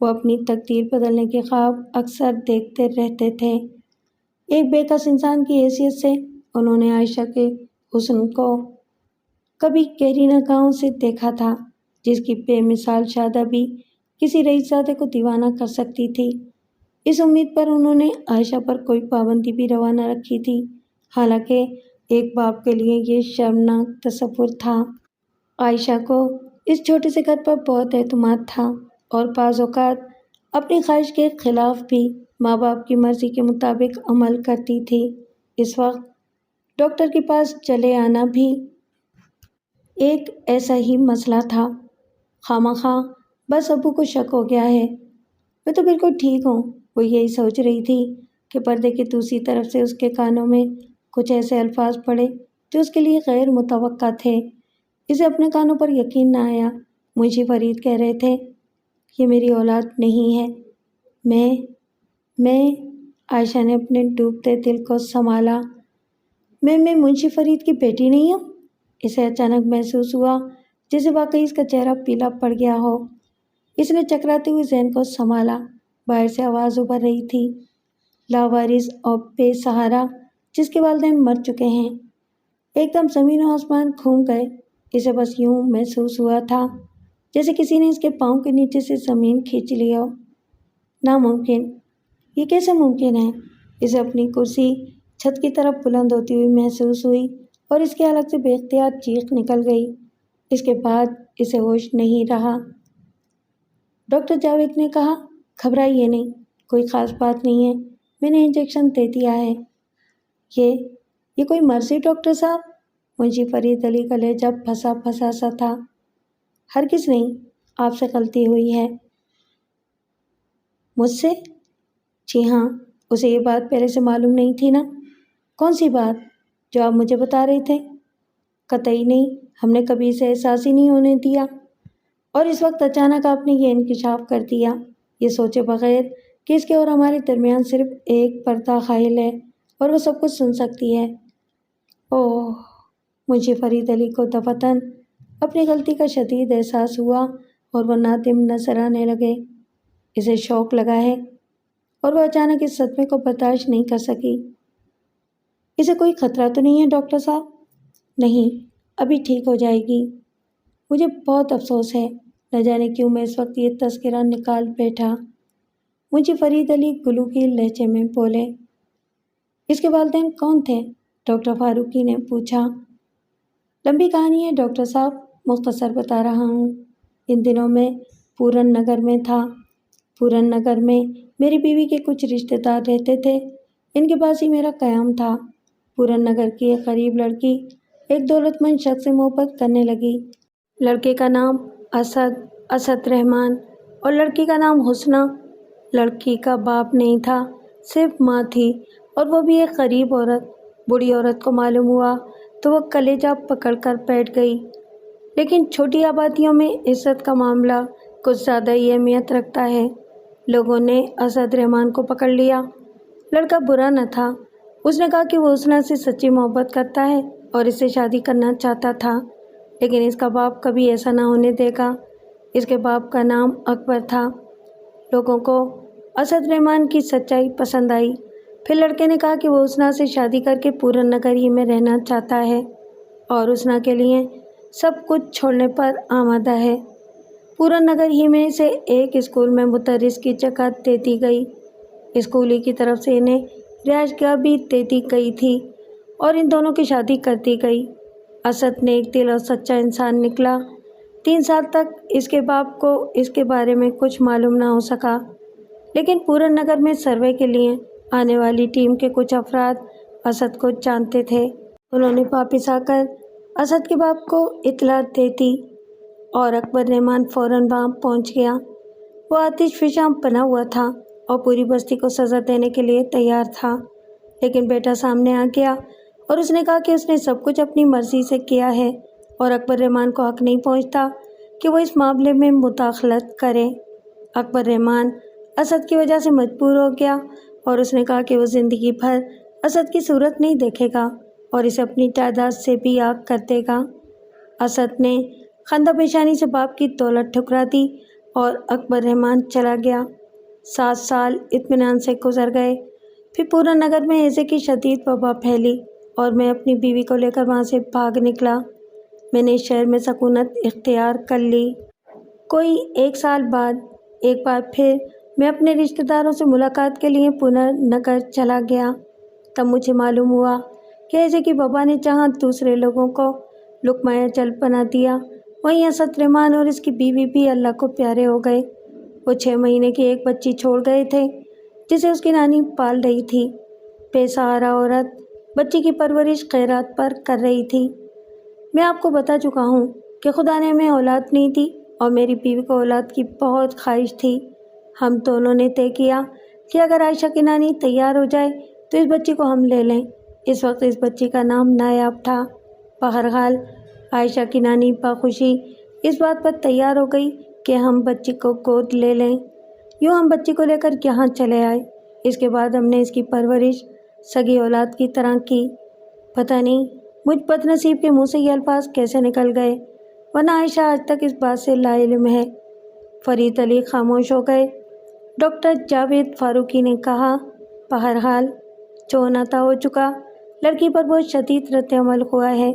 وہ اپنی تقدیر بدلنے کے خواب اکثر دیکھتے رہتے تھے۔ ایک بے کس انسان کی حیثیت سے انہوں نے عائشہ کے حسن کو کبھی گہری نگاہوں سے دیکھا تھا، جس کی بے مثال شادابی کسی رئیس زادے کو دیوانہ کر سکتی تھی۔ اس امید پر انہوں نے عائشہ پر کوئی پابندی بھی روا نہ رکھی تھی، حالانکہ ایک باپ کے لیے یہ شرمناک تصور تھا۔ عائشہ کو اس چھوٹے سے گھر پر بہت اعتماد تھا، اور بعض اوقات اپنی خواہش کے خلاف بھی ماں باپ کی مرضی کے مطابق عمل کرتی تھی۔ اس وقت ڈاکٹر کے پاس چلے آنا بھی ایک ایسا ہی مسئلہ تھا۔ خواہ بس ابو کو شک ہو گیا ہے۔ میں تو بالکل ٹھیک ہوں، وہ یہی سوچ رہی تھی کہ پردے کی دوسری طرف سے اس کے کانوں میں کچھ ایسے الفاظ پڑے جو اس کے لیے غیر متوقع تھے۔ اسے اپنے کانوں پر یقین نہ آیا۔ منشی فرید کہہ رہے تھے، یہ میری اولاد نہیں ہے۔ میں عائشہ نے اپنے ڈوبتے دل کو سنبھالا۔ میں منشی فرید کی بیٹی نہیں ہوں؟ اسے اچانک محسوس ہوا جیسے واقعی اس کا چہرہ پیلا پڑ گیا ہو۔ اس نے چکراتے ہوئے ذہن کو سنبھالا۔ باہر سے آواز ابھر رہی تھی، لاوارث اور بے سہارا جس کے والدین مر چکے ہیں۔ ایک دم زمین و آسمان گھوم گئے۔ اسے بس یوں محسوس ہوا تھا جیسے کسی نے اس کے پاؤں کے نیچے سے زمین کھینچ لی ہو۔ ناممکن، یہ کیسے ممکن ہے؟ اسے اپنی کرسی چھت کی طرف بلند ہوتی ہوئی محسوس ہوئی اور اس کے حلق سے بے اختیار چیخ نکل گئی۔ اس کے بعد اسے ہوش نہیں رہا۔ ڈاکٹر جاوید نے کہا، گھبرائیے نہیں، کوئی خاص بات نہیں ہے، میں نے انجیکشن دے دیا ہے۔ یہ کوئی مرضی ڈاکٹر صاحب؟ منشی فرید علی کا لہجہ پھنسا پھنسا سا تھا۔ ہرگز نہیں، آپ سے غلطی ہوئی ہے۔ مجھ سے؟ جی ہاں، اسے یہ بات پہلے سے معلوم نہیں تھی نا؟ کون سی بات جو آپ مجھے بتا رہے تھے؟ قطعی نہیں، ہم نے کبھی اسے احساس ہی نہیں ہونے دیا، اور اس وقت اچانک آپ نے یہ انکشاف کر دیا، یہ سوچے بغیر کہ اس کے اور ہمارے درمیان صرف ایک پردہ حائل ہے اور وہ سب کچھ سن سکتی ہے۔ اوہ! منشی فرید علی کو دفعتاً اپنی غلطی کا شدید احساس ہوا اور وہ نادم نظر آنے لگے۔ اسے شوق لگا ہے اور وہ اچانک اس صدمے کو برداشت نہیں کر سکی۔ اسے کوئی خطرہ تو نہیں ہے ڈاکٹر صاحب؟ نہیں، ابھی ٹھیک ہو جائے گی۔ مجھے بہت افسوس ہے، نہ جانے کیوں میں اس وقت یہ تذکرہ نکال بیٹھا۔ منشی فرید علی گلوگیر لہجے میں بولے۔ اس کے والدین کون تھے؟ ڈاکٹر فاروقی نے پوچھا۔ لمبی کہانی ہے ڈاکٹر صاحب، مختصر بتا رہا ہوں۔ ان دنوں میں پورن نگر میں تھا۔ پورن نگر میں میری بیوی کے کچھ رشتہ دار رہتے تھے، ان کے پاس ہی میرا قیام تھا۔ پورن نگر کی ایک غریب لڑکی ایک دولت مند شخص سے محبت کرنے لگی۔ لڑکے کا نام اسد رحمان اور لڑکی کا نام حسنہ۔ لڑکی کا باپ نہیں تھا، صرف ماں تھی، اور وہ بھی ایک غریب عورت۔ بوڑھی عورت کو معلوم ہوا تو وہ کلیجہ پکڑ کر بیٹھ گئی۔ لیکن چھوٹی آبادیوں میں عزت کا معاملہ کچھ زیادہ ہی اہمیت رکھتا ہے۔ لوگوں نے اسد رحمان کو پکڑ لیا۔ لڑکا برا نہ تھا، اس نے کہا کہ وہ حسنہ سے سچی محبت کرتا ہے اور اس سے شادی کرنا چاہتا تھا، لیکن اس کا باپ کبھی ایسا نہ ہونے دے گا۔ اس کے باپ کا نام اکبر تھا۔ لوگوں کو اسد رحمان کی سچائی پسند آئی۔ پھر لڑکے نے کہا کہ وہ حسنہ سے شادی کر کے پورن نگر ہی میں رہنا چاہتا ہے اور حسنہ کے لیے سب کچھ چھوڑنے پر آمادہ ہے۔ پورن نگر ہی میں سے ایک اسکول میں مدرس کی جگہ دے دی گئی۔ اسکول ہی کی طرف سے انہیں رہائش گاہ بھی دے دی گئی تھی اور ان دونوں کی شادی کر دی گئی۔ اسد نیک دل اور سچا انسان نکلا۔ 3 سال تک اس کے باپ کو اس کے بارے میں کچھ معلوم نہ ہو سکا، لیکن پورن نگر میں سروے کے لیے آنے والی ٹیم کے کچھ افراد اسد کو جانتے تھے۔ انہوں نے واپس آ کر اسد کے باپ کو اطلاع دے دی اور اکبر رحمان فوراً وہاں پہنچ گیا۔ وہ آتش فشاں بنا ہوا تھا اور پوری بستی کو سزا دینے کے لیے تیار تھا، لیکن بیٹا سامنے آ گیا اور اس نے کہا کہ اس نے سب کچھ اپنی مرضی سے کیا ہے اور اکبر رحمان کو حق نہیں پہنچتا کہ وہ اس معاملے میں مداخلت کرے۔ اکبر رحمان اسد کی وجہ سے مجبور ہو گیا اور اس نے کہا کہ وہ زندگی بھر اسد کی صورت نہیں دیکھے گا اور اسے اپنی جائیداد سے بھی آگ کر دے گا۔ اسد نے خندہ پیشانی سے باپ کی دولت ٹھکرا دی اور اکبر رحمان چلا گیا۔ 7 سال اطمینان سے گزر گئے۔ پھر پورن نگر میں ہیضے کی شدید وبا پھیلی اور میں اپنی بیوی کو لے کر وہاں سے بھاگ نکلا۔ میں نے اس شہر میں سکونت اختیار کر لی۔ کوئی 1 سال بعد ایک بار پھر میں اپنے رشتہ داروں سے ملاقات کے لیے پورن نگر چلا گیا۔ تب مجھے معلوم ہوا کہ ہیضے کی وبا نے جہاں دوسرے لوگوں کو لقمہ اجل بنا دیا، وہیں اسد رحمان اور اس کی بیوی بھی اللہ کو پیارے ہو گئے۔ وہ 6 مہینے کی ایک بچی چھوڑ گئے تھے جسے اس کی نانی پال رہی تھی۔ بے سہارا عورت بچی کی پرورش خیرات پر کر رہی تھی۔ میں آپ کو بتا چکا ہوں کہ خدا نے ہمیں اولاد نہیں دی اور میری بیوی کو اولاد کی بہت خواہش تھی۔ ہم دونوں نے طے کیا کہ اگر عائشہ کی نانی تیار ہو جائے تو اس بچی کو ہم لے لیں۔ اس وقت اس بچی کا نام نایاب تھا۔ بہرحال عائشہ کی نانی باخوشی اس بات پر تیار ہو گئی کہ ہم بچی کو گود لے لیں۔ یوں ہم بچی کو لے کر یہاں چلے آئے۔ اس کے بعد ہم نے اس کی پرورش سگی اولاد کی طرح کی۔ پتہ نہیں مجھ بد نصیب کے منہ سے یہ الفاظ کیسے نکل گئے، ورنہ عائشہ آج تک اس بات سے لا علم ہے۔ فرید علی خاموش ہو گئے۔ ڈاکٹر جاوید فاروقی نے کہا، بہرحال جو ہونا تھا ہو چکا۔ لڑکی پر بہت شدید رد عمل ہوا ہے۔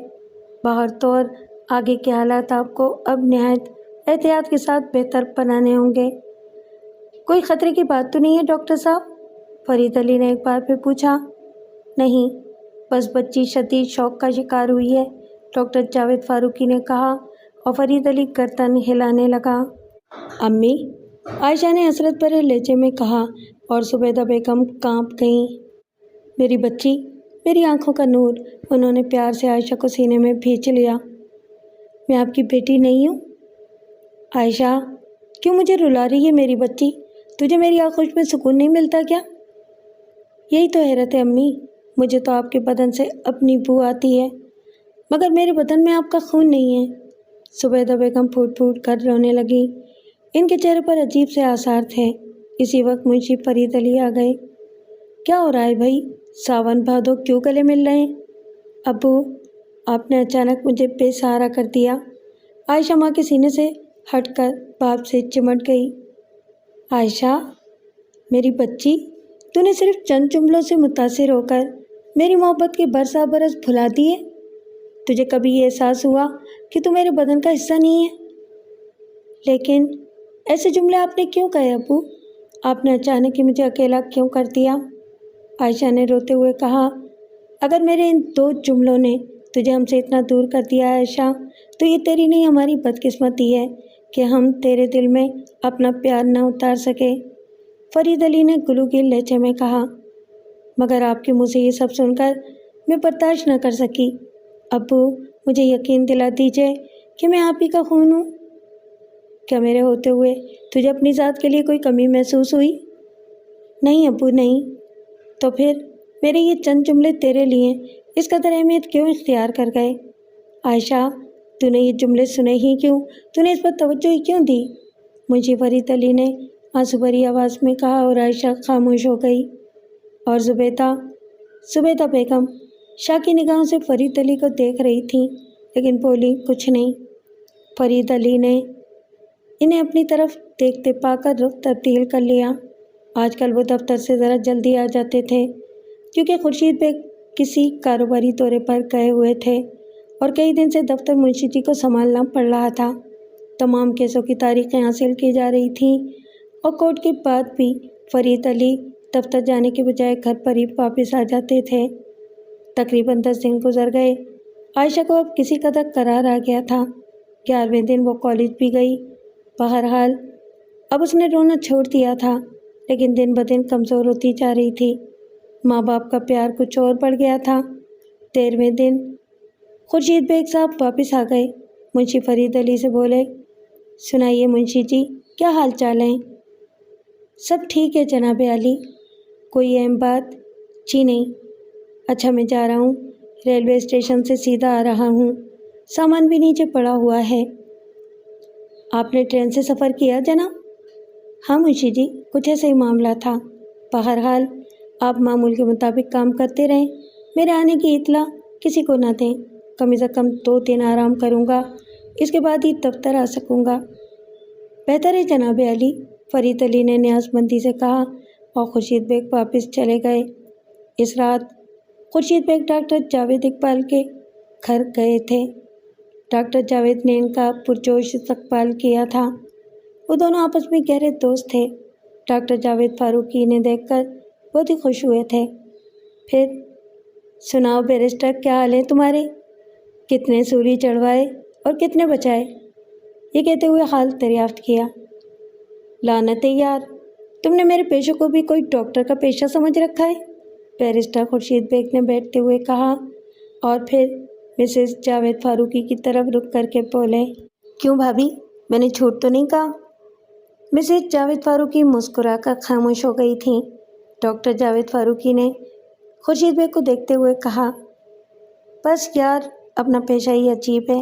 باہر تو اور آگے کے حالات آپ کو اب نہایت احتیاط کے ساتھ بہتر بنانے ہوں گے۔ کوئی خطرے کی بات تو نہیں ہے ڈاکٹر صاحب؟ فرید علی نے ایک بار پھر پوچھا۔ نہیں، بس بچی شدید شوق کا شکار ہوئی ہے، ڈاکٹر جاوید فاروقی نے کہا اور فرید علی گردن ہلانے لگا۔ امی، عائشہ نے حسرت بھرے لہجے میں کہا اور زبیدہ بیگم کانپ گئیں۔ میری بچی، میری آنکھوں کا نور، انہوں نے پیار سے عائشہ کو سینے میں بھینچ لیا۔ میں آپ کی بیٹی نہیں ہوں؟ عائشہ، کیوں مجھے رلا رہی ہے میری بچی؟ تجھے میری آغوش میں سکون نہیں ملتا کیا؟ یہی تو حیرت ہے امی، مجھے تو آپ کے بدن سے اپنی بو آتی ہے، مگر میرے بدن میں آپ کا خون نہیں ہے۔ زبیدہ بیگم پھوٹ پھوٹ کر رونے لگی۔ ان کے چہرے پر عجیب سے آثار تھے۔ اسی وقت منشی فرید علی آ گئے۔ کیا ہو رہا ہے بھائی؟ ساون بھادو کیوں گلے مل رہے ہیں؟ ابو، آپ نے اچانک مجھے بے سہارا کر دیا۔ عائشہ ماں کے سینے سے ہٹ کر باپ سے چمٹ گئی۔ عائشہ، میری بچی، تو نے صرف چند جملوں سے متاثر ہو کر میری محبت کے برسا برس بھلا دیے؟ تجھے کبھی یہ احساس ہوا کہ تو میرے بدن کا حصہ نہیں ہے؟ لیکن ایسے جملے آپ نے کیوں کہے ابو؟ آپ نے اچانک ہی مجھے اکیلا کیوں کر دیا؟ عائشہ نے روتے ہوئے کہا، اگر میرے ان 2 جملوں نے تجھے ہم سے اتنا دور کر دیا ہے عائشہ، تو یہ تیری نہیں ہماری بدقسمتی ہے کہ ہم تیرے دل میں اپنا پیار نہ اتار سکے، فرید علی نے گلوگل لہجے میں کہا۔ مگر آپ کے منہ سے یہ سب سن کر میں برداشت نہ کر سکی۔ ابو، مجھے یقین دلا دیجیے کہ میں آپ ہی کا خون ہوں۔ کیا میرے ہوتے ہوئے تجھے اپنی ذات کے لیے کوئی کمی محسوس ہوئی؟ نہیں ابو، نہیں۔ تو پھر میرے یہ چند جملے تیرے لیے اس قدر اہمیت کیوں اختیار کر گئے؟ عائشہ، تو نے یہ جملے سنے ہی کیوں؟ تو نے اس پر توجہ ہی کیوں دی؟ منشی فرید علی نے آنسو بھری آواز میں کہا اور عائشہ خاموش ہو گئی۔ اور زبیدہ بیگم شاکی نگاہوں سے فرید علی کو دیکھ رہی تھیں، لیکن بولی کچھ نہیں۔ فرید علی نے انہیں اپنی طرف دیکھتے پا کر رخ تبدیل کر لیا۔ آج کل وہ دفتر سے ذرا جلدی آ جاتے تھے، کیونکہ خورشید بیگ کسی کاروباری دورے پر گئے ہوئے تھے اور کئی دن سے دفتر منشی جی کو سنبھالنا پڑ رہا تھا۔ تمام کیسوں کی تاریخیں حاصل کی جا رہی تھیں اور کورٹ کے بعد بھی فرید علی دفتر جانے کے بجائے گھر پر ہی واپس آ جاتے تھے۔ تقریباً 10 دن گزر گئے۔ عائشہ کو اب کسی قدر قرار آ گیا تھا۔ 11ویں دن وہ کالج بھی گئی۔ بہرحال اب اس نے رونا چھوڑ دیا تھا، لیکن دن بدن کمزور ہوتی جا رہی تھی۔ ماں باپ کا پیار کچھ اور بڑھ گیا تھا۔ 13ویں دن خورشید بیگ صاحب واپس آ گئے۔ منشی فرید علی سے بولے، سنائیے منشی جی، کیا حال چال ہیں؟ سب ٹھیک ہے جناب عالی۔ کوئی اہم بات؟ جی نہیں۔ اچھا، میں جا رہا ہوں، ریلوے اسٹیشن سے سیدھا آ رہا ہوں، سامان بھی نیچے پڑا ہوا ہے۔ آپ نے ٹرین سے سفر کیا جناب؟ ہاں منشی جی، کچھ ایسا ہی معاملہ تھا۔ بہرحال آپ معمول کے مطابق کام کرتے رہیں، میرے آنے کی اطلاع کسی کو نہ دیں۔ کم از کم 2 دن آرام کروں گا، اس کے بعد ہی دفتر آ سکوں گا۔ بہتر ہے جناب عالی، فرید علی نے نیاز مندی سے کہا اور خورشید بیگ واپس چلے گئے۔ اس رات خورشید بیگ ڈاکٹر جاوید اقبال کے گھر گئے تھے۔ ڈاکٹر جاوید نے ان کا پرجوش استقبال کیا تھا۔ وہ دونوں آپس میں گہرے دوست تھے۔ ڈاکٹر جاوید فاروقی انہیں دیکھ کر بہت ہی خوش ہوئے تھے۔ پھر سناؤ بیرسٹر، کیا حال ہے تمہارے؟ کتنے سوری چڑھوائے اور کتنے بچائے؟ یہ کہتے ہوئے حال دریافت کیا۔ لعنت ہے یار، تم نے میرے پیشے کو بھی کوئی ڈاکٹر کا پیشہ سمجھ رکھا ہے، بیرسٹر خورشید بیگ نے بیٹھتے ہوئے کہا اور پھر مسز جاوید فاروقی کی طرف رک کر کے بولے، کیوں بھابھی، میں نے جھوٹ تو نہیں کہا؟ مسز جاوید فاروقی مسکرا کر خاموش ہو گئی تھیں۔ ڈاکٹر جاوید فاروقی نے خورشید بیگ کو دیکھتے ہوئے کہا، بس یار، اپنا پیشہ ہی عجیب ہے،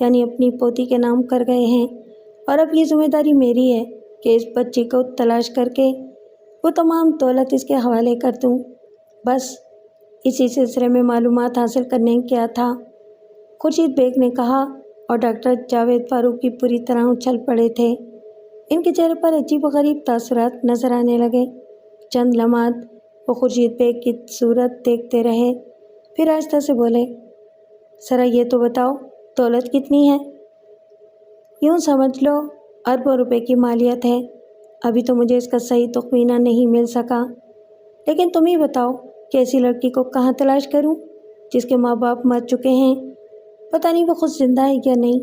یعنی اپنی پوتی کے نام کر گئے ہیں، اور اب یہ ذمہ داری میری ہے کہ اس بچی کو تلاش کر کے وہ تمام دولت اس کے حوالے کر دوں۔ بس اسی سلسلے میں معلومات حاصل کرنے کیا تھا، خورشید بیگ نے کہا، اور ڈاکٹر جاوید فاروقی پوری طرح اچھل پڑے تھے۔ ان کے چہرے پر عجیب و غریب تاثرات نظر آنے لگے۔ چند لمحات وہ خورشید بیگ کی صورت دیکھتے رہے، پھر آہستہ سے بولے، ذرا یہ تو بتاؤ دولت کتنی ہے؟ یوں سمجھ لو اربوں روپے کی مالیت ہے۔ ابھی تو مجھے اس کا صحیح تخمینہ نہیں مل سکا، لیکن تم ہی بتاؤ کہ ایسی لڑکی کو کہاں تلاش کروں جس کے ماں باپ مر چکے ہیں، پتہ نہیں وہ خود زندہ ہے یا نہیں۔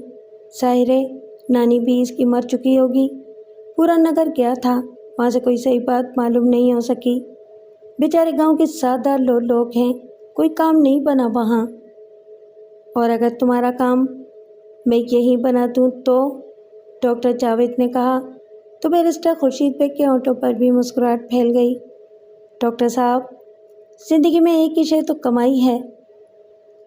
ظاہر ہے نانی بھی اس کی مر چکی ہوگی۔ پورا نگر گیا تھا، وہاں سے کوئی صحیح بات معلوم نہیں ہو سکی۔ بیچارے گاؤں کے سادہ لوگ ہیں، کوئی کام نہیں بنا وہاں۔ اور اگر تمہارا کام میں یہی بنا دوں تو؟ ڈاکٹر جاوید نے کہا تو بیرسٹر خورشید بیگ کے ہونٹوں پر بھی مسکراہٹ پھیل گئی۔ ڈاکٹر صاحب، زندگی میں ایک ہی شے تو کمائی ہے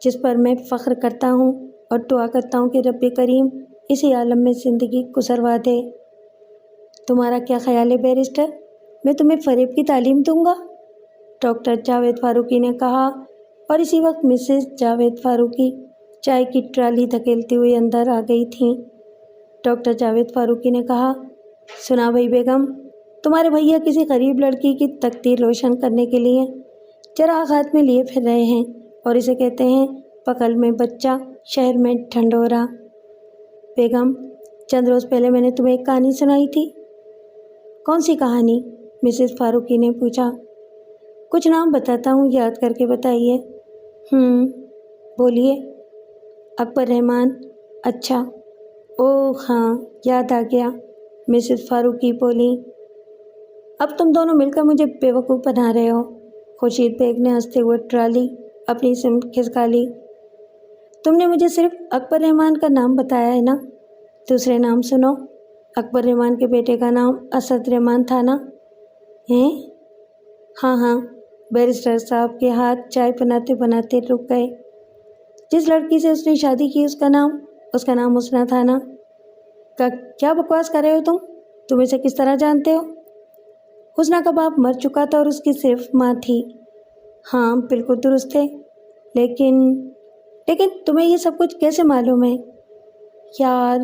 جس پر میں فخر کرتا ہوں، اور دعا کرتا ہوں کہ رب کریم اسی عالم میں زندگی گزروا دے۔ تمہارا کیا خیال ہے بیرسٹر، میں تمہیں فریب کی تعلیم دوں گا؟ ڈاکٹر جاوید فاروقی نے کہا، اور اسی وقت مسز جاوید فاروقی چائے کی ٹرالی دھکیلتی ہوئی اندر آ گئی تھیں۔ ڈاکٹر جاوید فاروقی نے کہا، سنا بھائی بیگم، تمہارے بھیا کسی غریب لڑکی کی تقدیر روشن کرنے کے لیے چراغ ہاتھ میں لیے پھر رہے ہیں، اور اسے کہتے ہیں بغل میں بچہ شہر میں ڈھنڈورا۔ بیگم، چند روز پہلے میں نے تمہیں ایک کہانی سنائی تھی۔ کون سی کہانی؟ مسز فاروقی نے پوچھا۔ کچھ نام بتاتا ہوں، یاد کر کے بتائیے۔ بولیے۔ اکبر رحمان۔ اچھا، اوہ ہاں، یاد آ گیا، مسز فاروقی بولی۔ اب تم دونوں مل کر مجھے بیوقوف بنا رہے ہو۔ خورشید بیگ نے ہنستے ہوئے ٹرالی اپنی سمت کھسکا لی۔ تم نے مجھے صرف اکبر رحمان کا نام بتایا ہے نا؟ دوسرے نام سنو۔ اکبر رحمان کے بیٹے کا نام اسد رحمان تھا نا؟ ہیں؟ ہاں، بیرسٹر صاحب کے ہاتھ چائے بناتے بناتے رک گئے۔ جس لڑکی سے اس نے شادی کی اس کا نام حسنہ تھا نا؟ کیا بکواس کر رہے ہو تم اسے کس طرح جانتے ہو؟ حسنہ کا باپ مر چکا تھا اور اس کی صرف ماں تھی۔ ہاں بالکل درست ہے، لیکن تمہیں یہ سب کچھ کیسے معلوم ہے؟ یار،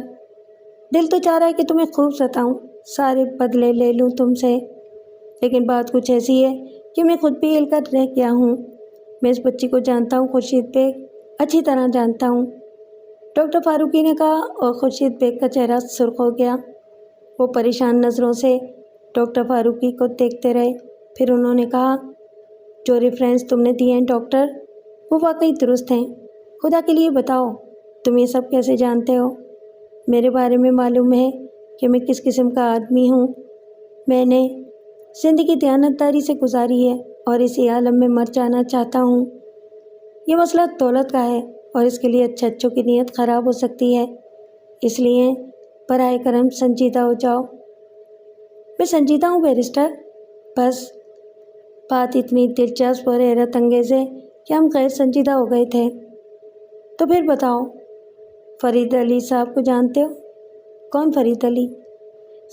دل تو چاہ رہا ہے کہ تمہیں خوب ستاؤں، سارے بدلے لے لوں تم سے، لیکن بات کچھ ایسی ہے کہ میں خود بھی ہل کر رہ گیا ہوں۔ میں اس بچی کو جانتا ہوں خورشید بیگ، اچھی طرح جانتا ہوں، ڈاکٹر فاروقی نے کہا، اور خورشید بیگ کا چہرہ سرخ ہو گیا۔ وہ پریشان نظروں سے ڈاکٹر فاروقی کو دیکھتے رہے، پھر انہوں نے کہا، جو ریفرنس تم نے دیے ہیں ڈاکٹر، وہ واقعی درست ہیں۔ خدا کے لیے بتاؤ تم یہ سب کیسے جانتے ہو؟ میرے بارے میں معلوم ہے کہ میں کس قسم کا آدمی ہوں۔ میں نے زندگی دیانتداری سے گزاری ہے اور اسی عالم میں مر جانا چاہتا ہوں۔ یہ مسئلہ دولت کا ہے اور اس کے لیے اچھوں کی نیت خراب ہو سکتی ہے، اس لیے براہ کرم سنجیدہ ہو جاؤ۔ میں سنجیدہ ہوں بیرسٹر، بس بات اتنی دلچسپ اور حیرت انگیز ہے کہ ہم غیر سنجیدہ ہو گئے تھے۔ تو پھر بتاؤ، فرید علی صاحب کو جانتے ہو؟ کون فرید علی؟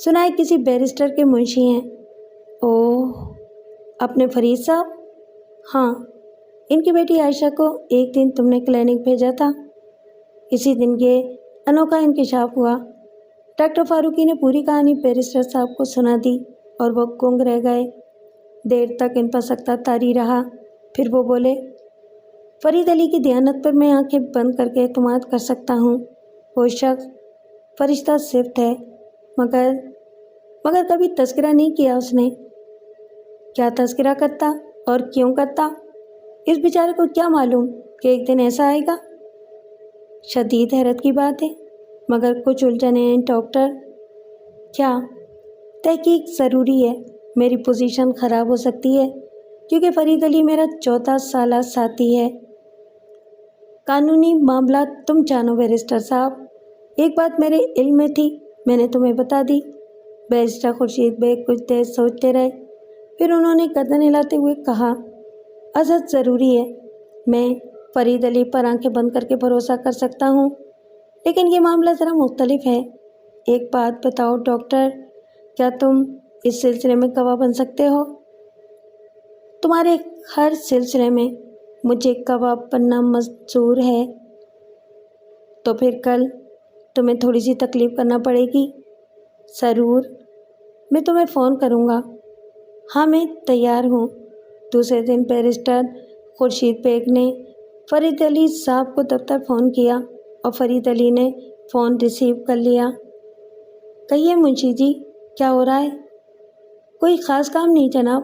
سنا ہے کسی بیرسٹر کے منشی ہیں۔ اوہ، اپنے فرید صاحب؟ ہاں، ان کی بیٹی عائشہ کو ایک دن تم نے کلینک بھیجا تھا، اسی دن یہ انوکھا انکشاف ہوا۔ ڈاکٹر فاروقی نے پوری کہانی بیرسٹر صاحب کو سنا دی اور وہ گنگ رہ گئے۔ دیر تک ان پر سکتہ طاری رہا، پھر وہ بولے، فرید علی کی دیانت پر میں آنکھیں بند کر کے اعتماد کر سکتا ہوں۔ وہ شخص فرشتہ صفت ہے، مگر کبھی تذکرہ نہیں کیا اس نے۔ کیا تذکرہ کرتا اور کیوں کرتا؟ اس بیچارے کو کیا معلوم کہ ایک دن ایسا آئے گا؟ شدید حیرت کی بات ہے، مگر کچھ الجھنے ہیں ڈاکٹر۔ کیا؟ تحقیق ضروری ہے، میری پوزیشن خراب ہو سکتی ہے کیونکہ فرید علی میرا 14 سالہ ساتھی ہے۔ قانونی معاملات تم جانو بیرسٹر صاحب، ایک بات میرے علم میں تھی، میں نے تمہیں بتا دی۔ بیرسٹر خورشید بیگ کچھ دیر سوچتے رہے، پھر انہوں نے گردن ہلاتے ہوئے کہا، ازحد ضروری ہے، میں فرید علی پر آنکھیں بند کر کے بھروسہ کر سکتا ہوں، لیکن یہ معاملہ ذرا مختلف ہے۔ ایک بات بتاؤ ڈاکٹر، کیا تم اس سلسلے میں گواہ بن سکتے ہو؟ تمہارے ہر سلسلے میں مجھے گواہ بننا منظور ہے۔ تو پھر کل تمہیں تھوڑی سی تکلیف کرنا پڑے گی۔ ضرور، میں تمہیں فون کروں گا۔ ہاں، میں تیار ہوں۔ دوسرے دن بیرسٹر خورشید بیگ نے فرید علی صاحب کو دفتر فون کیا اور فرید علی نے فون ریسیو کر لیا۔ کہیے منشی جی، کیا ہو رہا ہے؟ کوئی خاص کام نہیں جناب۔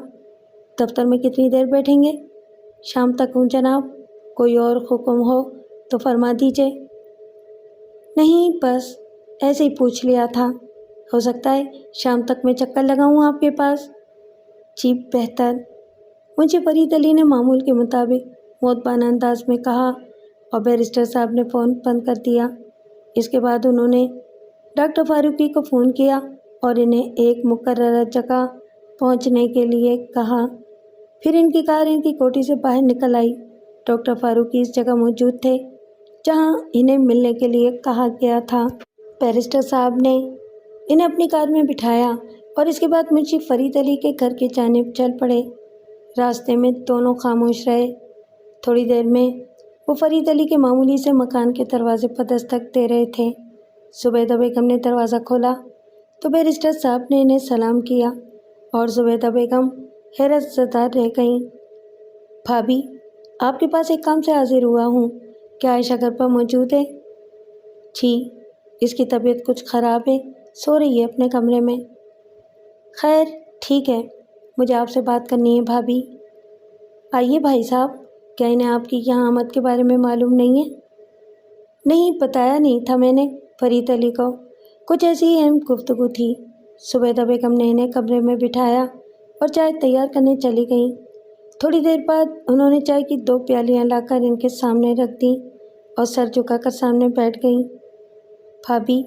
دفتر میں کتنی دیر بیٹھیں گے؟ شام تک ہوں جناب۔ کوئی اور حکم ہو تو فرما دیجیے۔ نہیں، بس ایسے ہی پوچھ لیا تھا۔ ہو سکتا ہے شام تک میں چکر لگاؤں آپ کے پاس۔ جی بہتر، مجھے فرید علی نے معمول کے مطابق مؤدبانہ انداز میں کہا اور بیرسٹر صاحب نے فون بند کر دیا۔ اس کے بعد انہوں نے ڈاکٹر فاروقی کو فون کیا اور انہیں ایک مقررہ جگہ پہنچنے کے لیے کہا۔ پھر ان کی کار ان کی کوٹھی سے باہر نکل آئی۔ ڈاکٹر فاروقی اس جگہ موجود تھے جہاں انہیں ملنے کے لیے کہا گیا تھا۔ بیرسٹر صاحب نے انہیں اپنی کار میں بٹھایا اور اس کے بعد منشی فرید علی کے گھر کی جانب چل پڑے۔ راستے میں دونوں خاموش رہے۔ تھوڑی دیر میں وہ فرید علی کے معمولی سے مکان کے دروازے پر دستک دے رہے تھے۔ زبیدہ بیگم نے دروازہ کھولا تو بیرسٹر صاحب نے انہیں سلام کیا اور زبیدہ بیگم حیرت زدہ رہ گئیں۔ بھابھی، آپ کے پاس ایک کام سے حاضر ہوا ہوں۔ کیا عائشہ گھر پر موجود ہے؟ جی، اس کی طبیعت کچھ خراب ہے، سو رہی ہے اپنے کمرے میں۔ خیر ٹھیک ہے، مجھے آپ سے بات کرنی ہے بھابھی۔ آئیے بھائی صاحب، کیا انہیں آپ کی یہاں آمد کے بارے میں معلوم نہیں ہے؟ نہیں، بتایا نہیں تھا میں نے فرید علی کو۔ کچھ ایسی ہی اہم گفتگو تھی۔ زبیدہ بیگم نے انہیں کمرے میں بٹھایا اور چائے تیار کرنے چلی گئیں۔ تھوڑی دیر بعد انہوں نے چائے کی 2 پیالیاں لا کر ان کے سامنے رکھ دیں اور سر جھکا کر سامنے بیٹھ گئیں۔ بھابھی،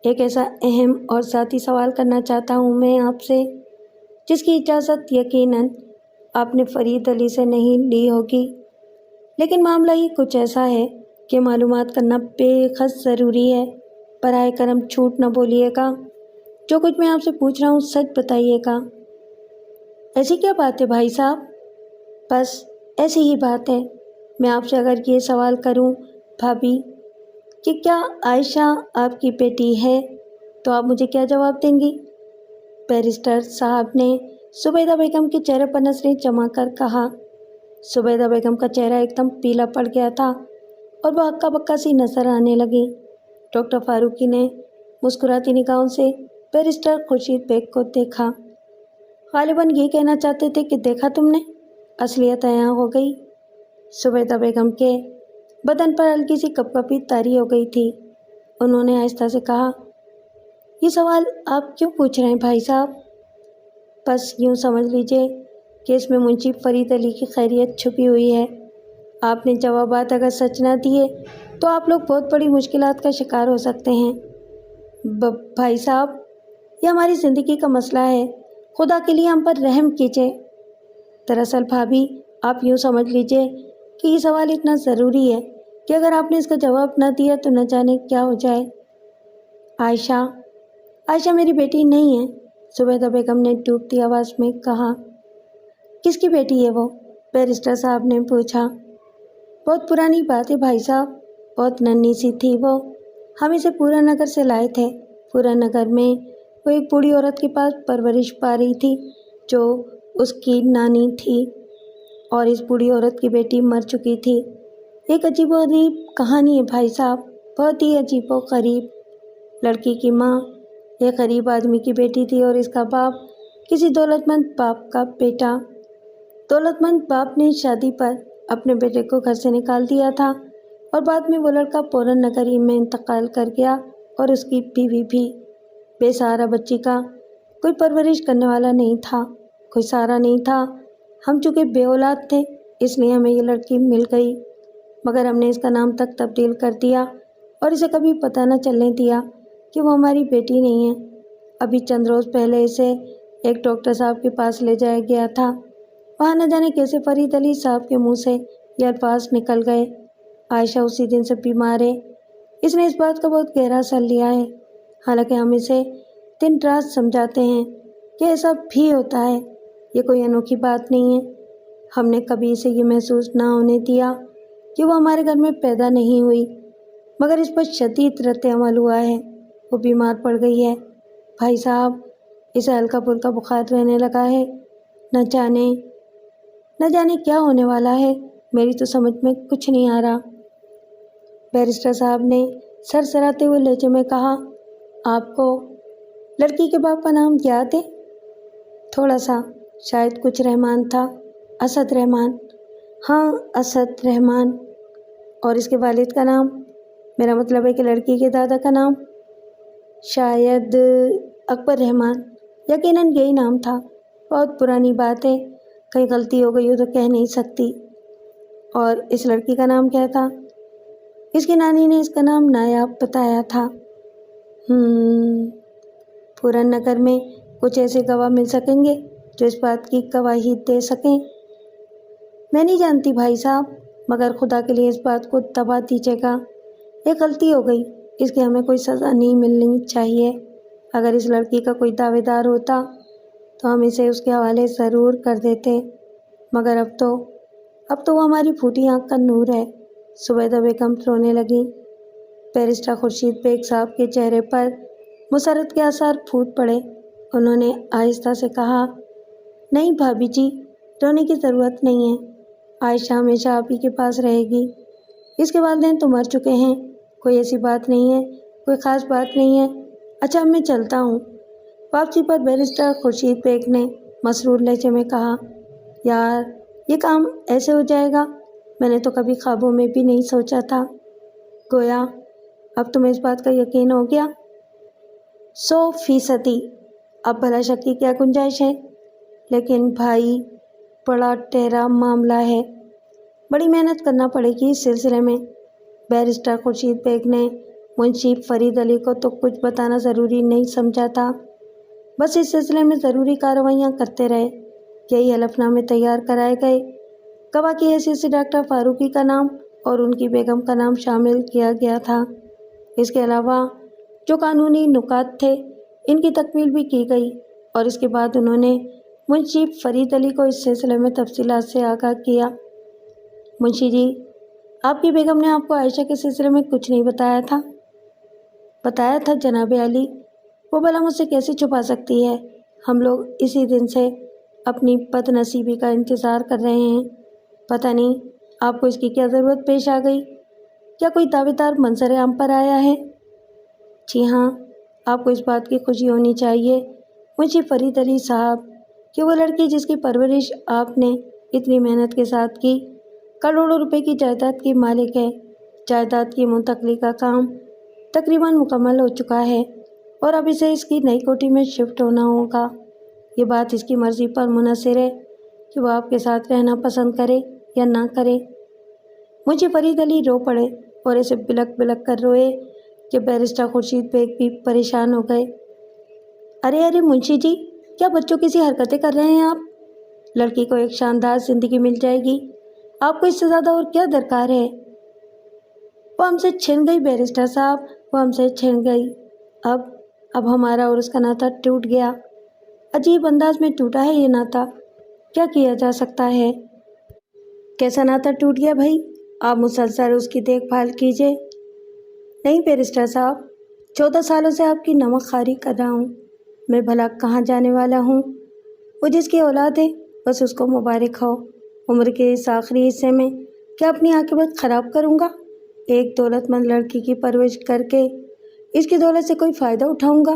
ایک ایسا اہم اور ذاتی سوال کرنا چاہتا ہوں میں آپ سے، جس کی اجازت یقیناً آپ نے فرید علی سے نہیں لی ہوگی، لیکن معاملہ ہی کچھ ایسا ہے کہ معلومات کرنا بے حد ضروری ہے۔ براہ کرم جھوٹ نہ بولیے گا۔ جو کچھ میں آپ سے پوچھ رہا ہوں سچ بتائیے گا۔ ایسی کیا بات ہے بھائی صاحب؟ بس ایسی ہی بات ہے۔ میں آپ سے اگر یہ سوال کروں بھابھی کہ کیا عائشہ آپ کی بیٹی ہے تو آپ مجھے کیا جواب دیں گی؟ بیرسٹر صاحب نے زبیدہ بیگم کے چہرے پر نظریں جما کر کہا۔ زبیدہ بیگم کا چہرہ ایک دم پیلا پڑ گیا تھا اور وہ ہکا بکا سی نظر آنے لگی۔ ڈاکٹر فاروقی نے مسکراتی نگاہوں سے بیرسٹر خورشید بیگ کو دیکھا۔ غالباً یہ کہنا چاہتے تھے کہ دیکھا تم نے، اصلیت عیاں ہو گئی۔ زبیدہ بیگم کے بدن پر ہلکی سی کپکپی طاری ہو گئی تھی۔ انہوں نے آہستہ سے کہا، یہ سوال آپ کیوں پوچھ رہے ہیں بھائی صاحب؟ بس یوں سمجھ لیجئے کہ اس میں منشی فرید علی کی خیریت چھپی ہوئی ہے۔ آپ نے جوابات اگر سچ نہ دیے تو آپ لوگ بہت بڑی مشکلات کا شکار ہو سکتے ہیں۔ بھائی صاحب، یہ ہماری زندگی کا مسئلہ ہے، خدا کے لیے ہم پر رحم کیجیے۔ دراصل بھابھی، آپ یوں سمجھ لیجئے کہ یہ سوال اتنا ضروری ہے کہ اگر آپ نے اس کا جواب نہ دیا تو نہ جانے کیا ہو جائے۔ عائشہ میری بیٹی نہیں ہے، زبیدہ بیگم نے ڈوبتی آواز میں کہا۔ کس کی بیٹی ہے وہ؟ بیرسٹر صاحب نے پوچھا۔ بہت پرانی بات ہے بھائی صاحب، بہت ننھی سی تھی وہ، ہم اسے پورا نگر سے لائے تھے۔ پورا نگر میں وہ ایک بوڑھی عورت کے پاس پرورش پا رہی تھی جو اس کی نانی تھی، اور اس بوڑھی عورت کی بیٹی مر چکی تھی۔ ایک عجیب و غریب کہانی ہے بھائی صاحب، بہت ہی عجیب و غریب۔ لڑکی کی ماں ایک غریب آدمی کی بیٹی تھی اور اس کا باپ کسی دولت مند باپ کا بیٹا۔ دولت مند باپ نے شادی پر اپنے بیٹے کو گھر سے نکال دیا تھا اور بعد میں وہ لڑکا پورن نگری میں انتقال کر گیا اور اس کی بیوی بھی۔ بے سہارا بچی کا کوئی پرورش کرنے والا نہیں تھا، کوئی سہارا نہیں تھا۔ ہم چونکہ بے اولاد تھے اس لیے ہمیں یہ لڑکی مل گئی، مگر ہم نے اس کا نام تک تبدیل کر دیا اور اسے کبھی پتہ نہ چلنے دیا کہ وہ ہماری بیٹی نہیں ہے۔ ابھی چند روز پہلے اسے ایک ڈاکٹر صاحب کے پاس لے جایا گیا تھا۔ وہاں نہ جانے کیسے فرید علی صاحب کے منہ سے یہ الفاظ نکل گئے۔ عائشہ اسی دن سے بیمار ہے۔ اس نے اس بات کا بہت گہرا اثر لیا ہے، حالانکہ ہم اسے دن رات سمجھاتے ہیں کہ ایسا بھی ہوتا ہے، یہ کوئی انوکھی بات نہیں ہے۔ ہم نے کبھی اسے یہ محسوس نہ ہونے دیا کہ وہ ہمارے گھر میں پیدا نہیں ہوئی، مگر اس پر شدید رد عمل ہوا ہے، وہ بیمار پڑ گئی ہے۔ بھائی صاحب، اسے ہلکا پھلکا بخار رہنے لگا ہے، نہ جانے کیا ہونے والا ہے، میری تو سمجھ میں کچھ نہیں آ رہا۔ بیرسٹر صاحب نے سر سراتے ہوئے لہجے میں کہا، آپ کو لڑکی کے باپ کا نام یاد ہے؟ تھوڑا سا، شاید کچھ رحمان تھا، اسد رحمان۔ ہاں، اسد رحمان۔ اور اس کے والد کا نام؟ میرا مطلب ہے کہ لڑکی کے دادا کا نام؟ شاید اکبر رحمان، یقیناً یہی نام تھا۔ بہت پرانی بات ہے، کہیں غلطی ہو گئی ہو تو کہہ نہیں سکتی۔ اور اس لڑکی کا نام کیا تھا؟ اس کی نانی نے اس کا نام نایاب بتایا تھا۔ پورن نگر میں کچھ ایسے گواہ مل سکیں گے جو اس بات کی گواہی دے سکیں؟ میں نہیں جانتی بھائی صاحب، مگر خدا کے لیے اس بات کو دبا دیجیے گا، یہ غلطی ہو گئی، اس کی ہمیں کوئی سزا نہیں ملنی چاہیے۔ اگر اس لڑکی کا کوئی دعوے دار ہوتا تو ہم اسے اس کے حوالے ضرور کر دیتے، مگر اب تو وہ ہماری پھوٹی آنکھ کا نور ہے۔ زبیدہ بیگم رونے لگیں۔ بیرسٹر خورشید بیگ صاحب کے چہرے پر مسرت کے آثار پھوٹ پڑے۔ انہوں نے آہستہ سے کہا، نہیں بھابھی جی، رونے کی ضرورت نہیں ہے، عائشہ ہمیشہ آپ ہی کے پاس رہے گی۔ اس کے والدین تو مر چکے ہیں، کوئی ایسی بات نہیں ہے، کوئی خاص بات نہیں ہے۔ اچھا، اب میں چلتا ہوں۔ واپسی پر بیرسٹر خورشید بیگ نے مسرور لہجے میں کہا، یار، یہ کام ایسے ہو جائے گا، میں نے تو کبھی خوابوں میں بھی نہیں سوچا تھا۔ گویا اب تمہیں اس بات کا یقین ہو گیا؟ 100%۔ اب بھلا شک کی کیا گنجائش ہے؟ لیکن بھائی، بڑا ٹہرا معاملہ ہے، بڑی محنت کرنا پڑے گی اس سلسلے میں۔ بیرسٹر خورشید بیگ نے منشی فرید علی کو تو کچھ بتانا ضروری نہیں سمجھا تھا، بس اس سلسلے میں ضروری کارروائیاں کرتے رہے۔ یہی حلف نامے تیار کرائے گئے، گواہ کی حیثیت سے ڈاکٹر فاروقی کا نام اور ان کی بیگم کا نام شامل کیا گیا تھا۔ اس کے علاوہ جو قانونی نکات تھے ان کی تکمیل بھی کی گئی، اور اس کے بعد انہوں نے منشی فرید علی کو اس سلسلے میں تفصیلات سے آگاہ کیا۔ منشی جی، آپ کی بیگم نے آپ کو عائشہ کے سلسلے میں کچھ نہیں بتایا تھا؟ بتایا تھا جناب علی، وہ بھلا مجھ سے کیسے چھپا سکتی ہے؟ ہم لوگ اسی دن سے اپنی بد نصیبی کا انتظار کر رہے ہیں، پتہ نہیں آپ کو اس کی کیا ضرورت پیش آ گئی؟ کیا کوئی دعوے دار منظر عام پر آیا ہے؟ جی ہاں، آپ کو اس بات کی خوشی ہونی چاہیے منشی فرید علی صاحب کہ وہ لڑکی جس کی پرورش آپ نے اتنی محنت کے ساتھ کی، کروڑوں روپے کی جائیداد کی مالک ہے۔ جائیداد کی منتقلی کا کام تقریباً مکمل ہو چکا ہے، اور اب اسے اس کی نئی کوٹھی میں شفٹ ہونا ہوگا۔ یہ بات اس کی مرضی پر منحصر ہے کہ وہ آپ کے ساتھ رہنا پسند کرے یا نہ کرے۔ منشی فرید علی رو پڑے اور ایسے بلک بلک کر روئے کہ بیرسٹر خورشید بیگ بھی پریشان ہو گئے۔ ارے منشی جی، کیا بچوں کی سی حرکتیں کر رہے ہیں آپ؟ لڑکی کو ایک شاندار زندگی مل جائے گی، آپ کو اس سے زیادہ اور کیا درکار ہے؟ وہ ہم سے چھن گئی بیرسٹر صاحب، وہ ہم سے چھن گئی۔ اب ہمارا اور اس کا ناتا ٹوٹ گیا۔ عجیب انداز میں ٹوٹا ہے یہ ناتا، کیا کیا جا سکتا ہے؟ کیسا ناتا ٹوٹ گیا بھائی؟ آپ مسلسل اس کی دیکھ بھال کیجیے۔ نہیں بیرسٹر صاحب، 14 سالوں سے آپ کی نمک خواری کر رہا ہوں، میں بھلا کہاں جانے والا ہوں؟ وہ جس کی اولاد ہے بس اس کو مبارک ہو۔ عمر کے اس آخری حصے میں کیا اپنی عاقبت خراب کروں گا؟ ایک دولت مند لڑکی کی پرورش کر کے اس کی دولت سے کوئی فائدہ اٹھاؤں گا؟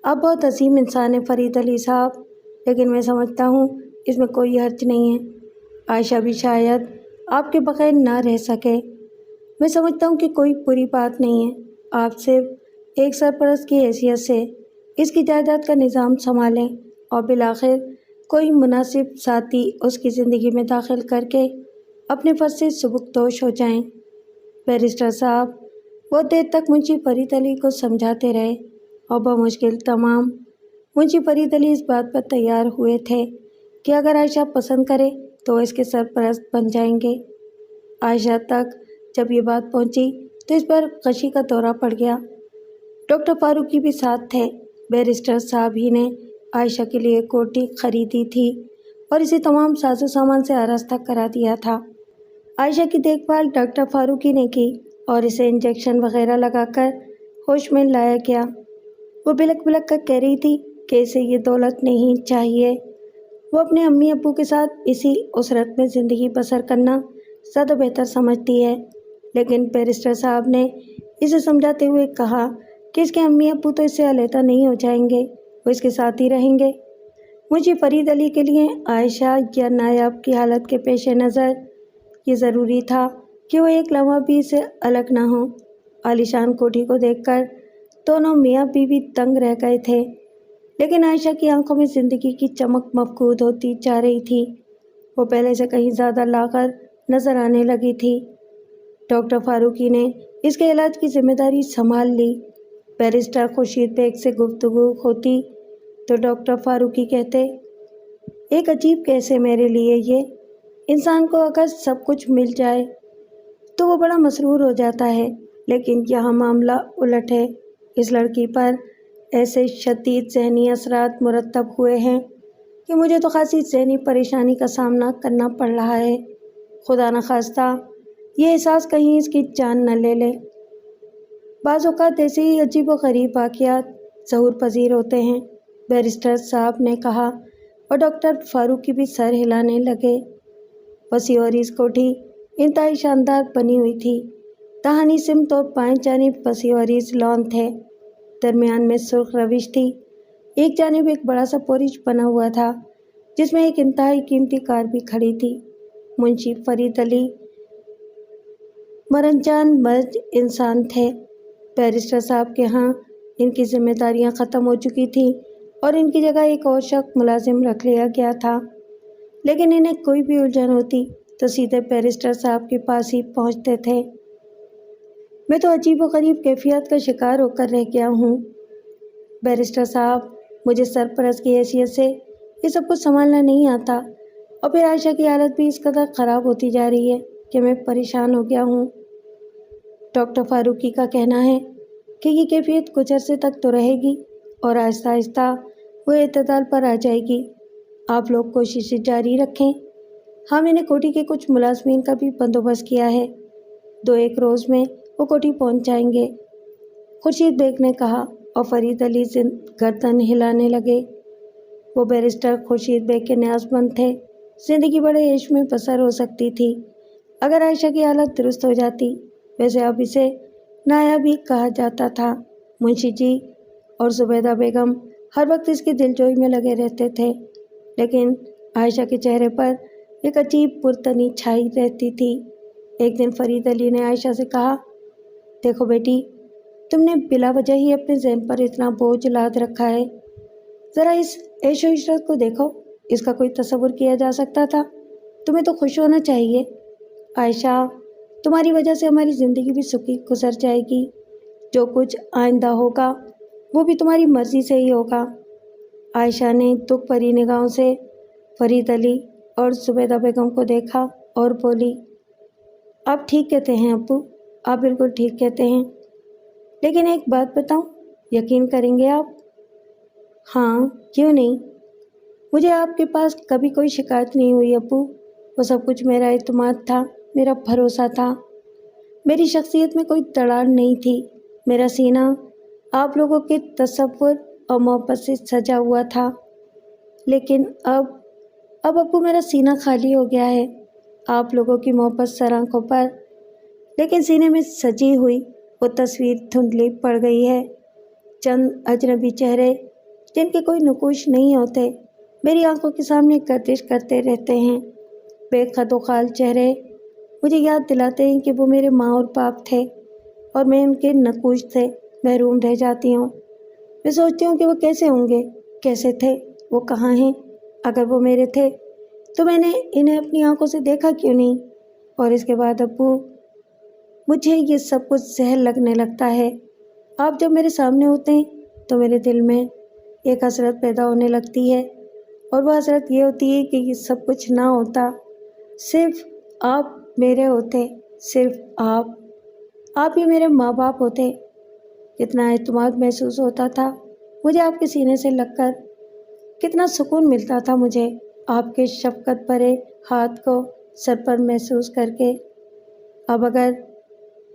آپ بہت عظیم انسان ہیں فرید علی صاحب، لیکن میں سمجھتا ہوں اس میں کوئی حرج نہیں ہے۔ عائشہ بھی شاید آپ کے بغیر نہ رہ سکے۔ میں سمجھتا ہوں کہ کوئی بری بات نہیں ہے، آپ صرف ایک سرپرست کی حیثیت سے اس کی جائیداد کا نظام سنبھالیں اور بالآخر کوئی مناسب ساتھی اس کی زندگی میں داخل کر کے اپنے فرض سے سبکدوش ہو جائیں۔ بیرسٹر صاحب بہت دیر تک منشی فرید علی کو سمجھاتے رہے، اور بمشکل تمام منشی فرید علی اس بات پر تیار ہوئے تھے کہ اگر عائشہ پسند کرے تو وہ اس کے سرپرست بن جائیں گے۔ عائشہ تک جب یہ بات پہنچی تو اس پر غشی کا دورہ پڑ گیا۔ ڈاکٹر فاروقی بھی ساتھ تھے۔ بیرسٹر صاحب ہی نے عائشہ کے لیے کوٹھی خریدی تھی اور اسے تمام ساز و سامان سے آراستہ کرا دیا تھا۔ عائشہ کی دیکھ بھال ڈاکٹر فاروقی نے کی اور اسے انجیکشن وغیرہ لگا کر ہوش میں لایا گیا۔ وہ بلک بلک کر کہہ رہی تھی کہ اسے یہ دولت نہیں چاہیے۔ وہ اپنے امی ابو کے ساتھ اسی اسرت میں زندگی بسر کرنا زیادہ بہتر سمجھتی ہے، لیکن بیرسٹر صاحب نے اسے سمجھاتے ہوئے کہا کہ اس کے امی ابو تو اس سے علیحدہ نہیں ہو جائیں گے، وہ اس کے ساتھ ہی رہیں گے۔ مجھے فرید علی کے لیے عائشہ یا نایاب کی حالت کے پیش نظر یہ ضروری تھا کہ وہ ایک لمحہ بھی اسے الگ نہ ہوں۔ عالیشان کوٹھی کو دیکھ کر دونوں میاں بیوی دنگ رہ گئے تھے، لیکن عائشہ کی آنکھوں میں زندگی کی چمک مفقود ہوتی جا رہی تھی۔ وہ پہلے سے کہیں زیادہ لاغر نظر آنے لگی تھی۔ ڈاکٹر فاروقی نے اس کے علاج کی ذمہ داری سنبھال لی۔ بیرسٹر خورشید بیگ سے گفتگو ہوتی تو ڈاکٹر فاروقی کہتے، ایک عجیب کیس ہے میرے لیے یہ۔ انسان کو اگر سب کچھ مل جائے تو وہ بڑا مسرور ہو جاتا ہے، لیکن یہاں معاملہ الٹ ہے۔ اس لڑکی پر ایسے شدید ذہنی اثرات مرتب ہوئے ہیں کہ مجھے تو خاصی ذہنی پریشانی کا سامنا کرنا پڑ رہا ہے۔ خدا نخواستہ یہ احساس کہیں اس کی جان نہ لے لے۔ بعض اوقات ایسے ہی عجیب و غریب واقعات ظہور پذیر ہوتے ہیں، بیرسٹر صاحب نے کہا، اور ڈاکٹر فاروقی بھی سر ہلانے لگے۔ وسیع اور اس کوٹھی انتہائی شاندار بنی ہوئی تھی۔ دہانی سمت اور بائیں جانب وسیع اور اس لان تھے، درمیان میں سرخ روش تھی۔ ایک جانب ایک بڑا سا پورچ بنا ہوا تھا جس میں ایک انتہائی قیمتی کار بھی کھڑی تھی۔ منشی فرید علی مرنجان مرج انسان تھے۔ بیرسٹر صاحب کے ہاں ان کی ذمہ داریاں ختم ہو چکی تھیں اور ان کی جگہ ایک اور شخص ملازم رکھ لیا گیا تھا، لیکن انہیں کوئی بھی الجھن ہوتی تو سیدھے بیرسٹر صاحب کے پاس ہی پہنچتے تھے۔ میں تو عجیب و غریب کیفیت کا شکار ہو کر رہ گیا ہوں بیرسٹر صاحب، مجھے سرپرست کی حیثیت سے یہ سب کچھ سنبھالنا نہیں آتا، اور پھر عائشہ کی حالت بھی اس قدر خراب ہوتی جا رہی ہے کہ میں پریشان ہو گیا ہوں۔ ڈاکٹر فاروقی کا کہنا ہے کہ یہ کیفیت کچھ عرصے تک تو رہے گی اور آہستہ آہستہ وہ اعتدال پر آ جائے گی۔ آپ لوگ کوششیں جاری رکھیں۔ ہاں، میں نے کوٹھی کے کچھ ملازمین کا بھی بندوبست کیا ہے، 2-1 روز میں وہ کوٹھی پہنچ جائیں گے، خورشید بیگ نے کہا، اور فرید علی گردن ہلانے لگے۔ وہ بیرسٹر خورشید بیگ کے نیاز مند تھے۔ زندگی بڑے عیش میں بسر ہو سکتی تھی اگر عائشہ کی حالت درست ہو جاتی۔ ویسے اب اسے نایاب ہی کہا جاتا تھا۔ منشی جی اور زبیدہ بیگم ہر وقت اس کی دلجوئی میں لگے رہتے تھے، لیکن عائشہ کے چہرے پر ایک عجیب پرتنی چھائی رہتی تھی۔ ایک دن فرید علی نے عائشہ سے کہا، دیکھو بیٹی، تم نے بلا وجہ ہی اپنے ذہن پر اتنا بوجھ لاد رکھا ہے۔ ذرا اس عیش و عشرت کو دیکھو، اس کا کوئی تصور کیا جا سکتا تھا؟ تمہیں تو خوش ہونا چاہیے۔ عائشہ، تمہاری وجہ سے ہماری زندگی بھی سکھی گزر جائے گی۔ جو کچھ آئندہ ہوگا وہ بھی تمہاری مرضی سے ہی ہوگا۔ عائشہ نے دکھ بھری نگاہوں سے فرید علی اور زبیدہ بیگم کو دیکھا اور بولی، آپ ٹھیک کہتے ہیں ابو، آپ بالکل ٹھیک کہتے ہیں، لیکن ایک بات بتاؤں، یقین کریں گے آپ؟ ہاں، کیوں نہیں؟ مجھے آپ کے پاس کبھی کوئی شکایت نہیں ہوئی ابو۔ وہ سب کچھ میرا اعتماد تھا، میرا بھروسہ تھا۔ میری شخصیت میں کوئی دراڑ نہیں تھی۔ میرا سینہ آپ لوگوں کے تصور اور محبت سے سجا ہوا تھا، لیکن اب ابو میرا سینہ خالی ہو گیا ہے۔ آپ لوگوں کی محبت سر آنکھوں پر، لیکن سینے میں سجی ہوئی وہ تصویر دھندلی پڑ گئی ہے۔ چند اجنبی چہرے جن کے کوئی نقوش نہیں ہوتے میری آنکھوں کے سامنے گردش کرتے رہتے ہیں۔ بے خد و خال چہرے مجھے یاد دلاتے ہیں کہ وہ میرے ماں اور باپ تھے اور میں ان کے نقوش سے محروم رہ جاتی ہوں۔ میں سوچتی ہوں کہ وہ کیسے ہوں گے، کیسے تھے، وہ کہاں ہیں؟ اگر وہ میرے تھے تو میں نے انہیں اپنی آنکھوں سے دیکھا کیوں نہیں؟ اور اس کے بعد ابو، مجھے یہ سب کچھ زہر لگنے لگتا ہے۔ آپ جب میرے سامنے ہوتے ہیں تو میرے دل میں ایک حسرت پیدا ہونے لگتی ہے، اور وہ حسرت یہ ہوتی ہے کہ یہ سب کچھ نہ ہوتا صرف آپ میرے ہوتے، صرف آپ ہی میرے ماں باپ ہوتے۔ کتنا اعتماد محسوس ہوتا تھا مجھے آپ کے سینے سے لگ کر، کتنا سکون ملتا تھا مجھے آپ کے شفقت بھرے ہاتھ کو سر پر محسوس کر کے۔ اب اگر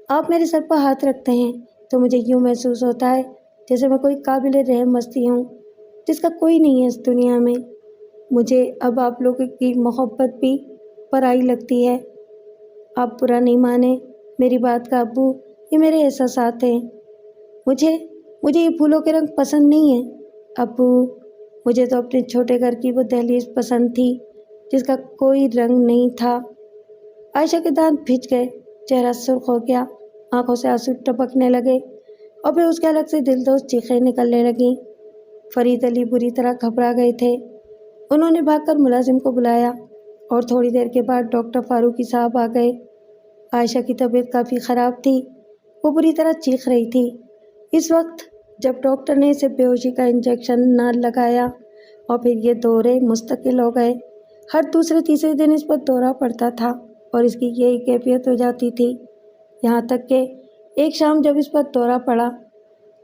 آپ میرے سر پر ہاتھ رکھتے ہیں تو مجھے یوں محسوس ہوتا ہے جیسے میں کوئی قابل رحم ہستی ہوں جس کا کوئی نہیں ہے اس دنیا میں۔ مجھے اب آپ لوگوں کی محبت بھی پرائی لگتی ہے۔ آپ برا نہیں مانیں میری بات کا ابو، یہ میرے احساسات ہیں۔ مجھے یہ پھولوں کے رنگ پسند نہیں ہیں ابو، مجھے تو اپنے چھوٹے گھر کی وہ دہلیز پسند تھی جس کا کوئی رنگ نہیں تھا۔ عائشہ کے دانت بھج گئے، چہرہ سرخ ہو گیا، آنکھوں سے آنسو ٹپکنے لگے اور پھر اس کے الگ سے دلدوز چیخیں نکلنے لگیں۔ فرید علی بری طرح گھبرا گئے تھے۔ انہوں نے بھاگ کر ملازم کو بلایا اور تھوڑی دیر کے بعد ڈاکٹر فاروقی صاحب آ گئے۔ عائشہ کی طبیعت کافی خراب تھی، وہ بری طرح چیخ رہی تھی۔ اس وقت جب ڈاکٹر نے اسے بے ہوشی کا انجیکشن نہ لگایا اور پھر یہ دورے مستقل ہو گئے، ہر دوسرے تیسرے دن اس پر دورہ پڑتا تھا اور اس کی یہی کیفیت ہو جاتی تھی، یہاں تک کہ ایک شام جب اس پر دورہ پڑا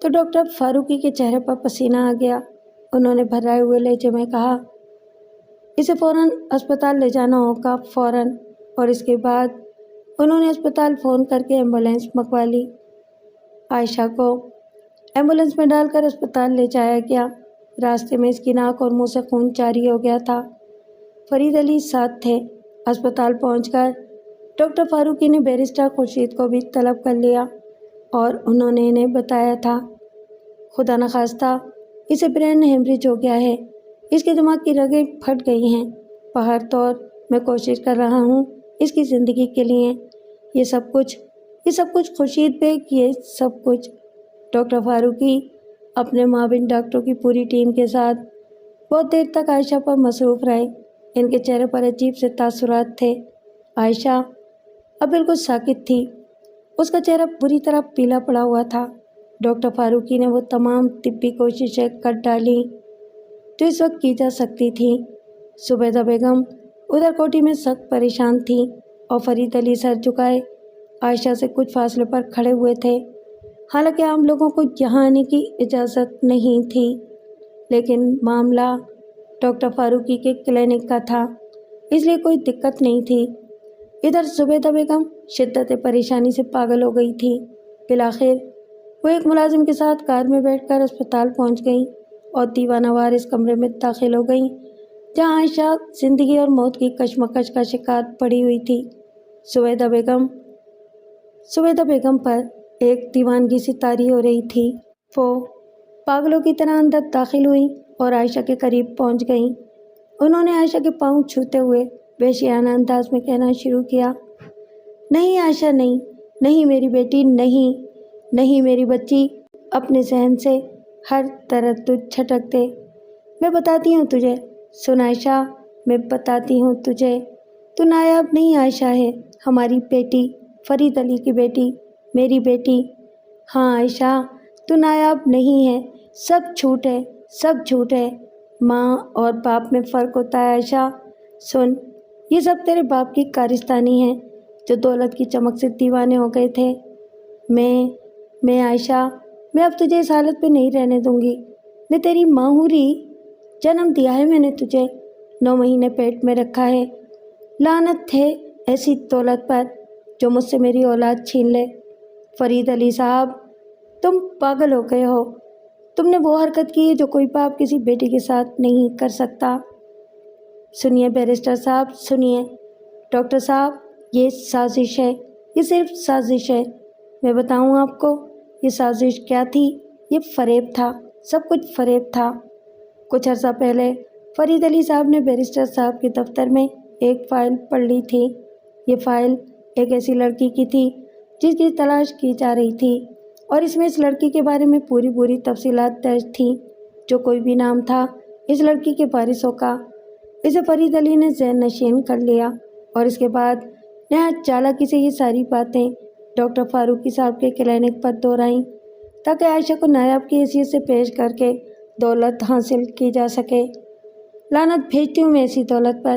تو ڈاکٹر فاروقی کے چہرے پر پسینہ آ گیا۔ انہوں نے بھرائے ہوئے لہجے میں کہا، اسے فوراً اسپتال لے جانا ہوگا، فوراً۔ اور اس کے بعد انہوں نے اسپتال فون کر کے ایمبولینس منگوا لی۔ عائشہ کو ایمبولینس میں ڈال کر اسپتال لے جایا گیا۔ راستے میں اس کی ناک اور منہ سے خون جاری ہو گیا تھا۔ فرید علی ساتھ تھے۔ اسپتال پہنچ کر ڈاکٹر فاروقی نے بیرسٹر خورشید کو بھی طلب کر لیا اور انہوں نے انہیں بتایا تھا، خدا نخواستہ اسے برین ہیمریج ہو گیا ہے، اس کے دماغ کی رگیں پھٹ گئی ہیں، بہر طور میں کوشش کر رہا ہوں اس کی زندگی کے لیے۔ یہ سب کچھ خورشید بیگ، یہ سب کچھ۔ ڈاکٹر فاروقی اپنے معاون ڈاکٹروں کی پوری ٹیم کے ساتھ بہت دیر تک عائشہ پر مصروف رہے۔ ان کے چہرے پر عجیب سے تاثرات تھے۔ عائشہ اب بالکل ساکت تھی، اس کا چہرہ بری طرح پیلا پڑا ہوا تھا۔ ڈاکٹر فاروقی نے وہ تمام طبی کوششیں کر ڈالیں جو اس وقت کی جا سکتی تھیں۔ زبیدہ بیگم ادھر کوٹھی میں سخت پریشان تھیں اور فرید علی سر جھکائے عائشہ سے کچھ فاصلے پر کھڑے ہوئے تھے۔ حالانکہ عام لوگوں کو یہاں آنے کی اجازت نہیں تھی، لیکن معاملہ ڈاکٹر فاروقی کے کلینک کا تھا، اس لیے کوئی دقت نہیں تھی۔ ادھر زبیدہ بیگم شدت پریشانی سے پاگل ہو گئی تھی۔ بالآخر وہ ایک ملازم کے ساتھ کار میں بیٹھ کر اسپتال پہنچ گئیں اور دیوانہ وار اس کمرے میں داخل ہو گئیں جہاں عائشہ زندگی اور موت کی کشمکش کا شکار پڑی ہوئی تھی۔ زبیدہ بیگم پر ایک دیوانگی سی طاری ہو رہی تھی۔ وہ پاگلوں کی طرح اندر داخل ہوئیں اور عائشہ کے قریب پہنچ گئیں۔ انہوں نے عائشہ کے پاؤں چھوتے ہوئے وحشیانہ انداز میں کہنا شروع کیا، نہیں عائشہ، نہیں، نہیں میری بیٹی، نہیں، نہیں میری بچی۔ اپنے ذہن سے ہر تردد چھٹک دے۔ میں بتاتی ہوں تجھے، سن عائشہ، میں بتاتی ہوں تجھے، تو نایاب نہیں عائشہ ہے، ہماری بیٹی، فرید علی کی بیٹی، میری بیٹی۔ ہاں عائشہ، تو نایاب نہیں ہے، سب جھوٹ ہے، سب جھوٹ ہے۔ ماں اور باپ میں فرق ہوتا ہے عائشہ۔ سن، یہ سب تیرے باپ کی کارستانی ہے جو دولت کی چمک سے دیوانے ہو گئے تھے۔ میں عائشہ، میں اب تجھے اس حالت پہ نہیں رہنے دوں گی۔ میں تیری ماں ہوں ری، جنم دیا ہے میں نے تجھے، 9 مہینے پیٹ میں رکھا ہے۔ لعنت ہے ایسی دولت پر جو مجھ سے میری اولاد چھین لے۔ فرید علی صاحب، تم پاگل ہو گئے ہو، تم نے وہ حرکت کی ہے جو کوئی باپ کسی بیٹی کے ساتھ نہیں کر سکتا۔ سنیے بیرسٹر صاحب، سنیے ڈاکٹر صاحب، یہ سازش ہے، یہ صرف سازش ہے۔ میں بتاؤں آپ کو یہ سازش کیا تھی؟ یہ فریب تھا، سب کچھ فریب تھا۔ کچھ عرصہ پہلے فرید علی صاحب نے بیرسٹر صاحب کے دفتر میں ایک فائل پڑھ لی تھی۔ یہ فائل ایک ایسی لڑکی کی تھی جس کی تلاش کی جا رہی تھی اور اس میں اس لڑکی کے بارے میں پوری تفصیلات درج تھیں۔ جو کوئی بھی نام تھا اس لڑکی کے وارثوں کا، اسے فرید علی نے ذہن نشین کر لیا اور اس کے بعد نہایت چالاکی سے یہ ساری باتیں ڈاکٹر فاروقی صاحب کے کلینک پر دہرائیں تاکہ عائشہ کو نایاب کی حیثیت سے پیش کر کے دولت حاصل کی جا سکے۔ لعنت بھیجتی ہوں میں ایسی دولت پر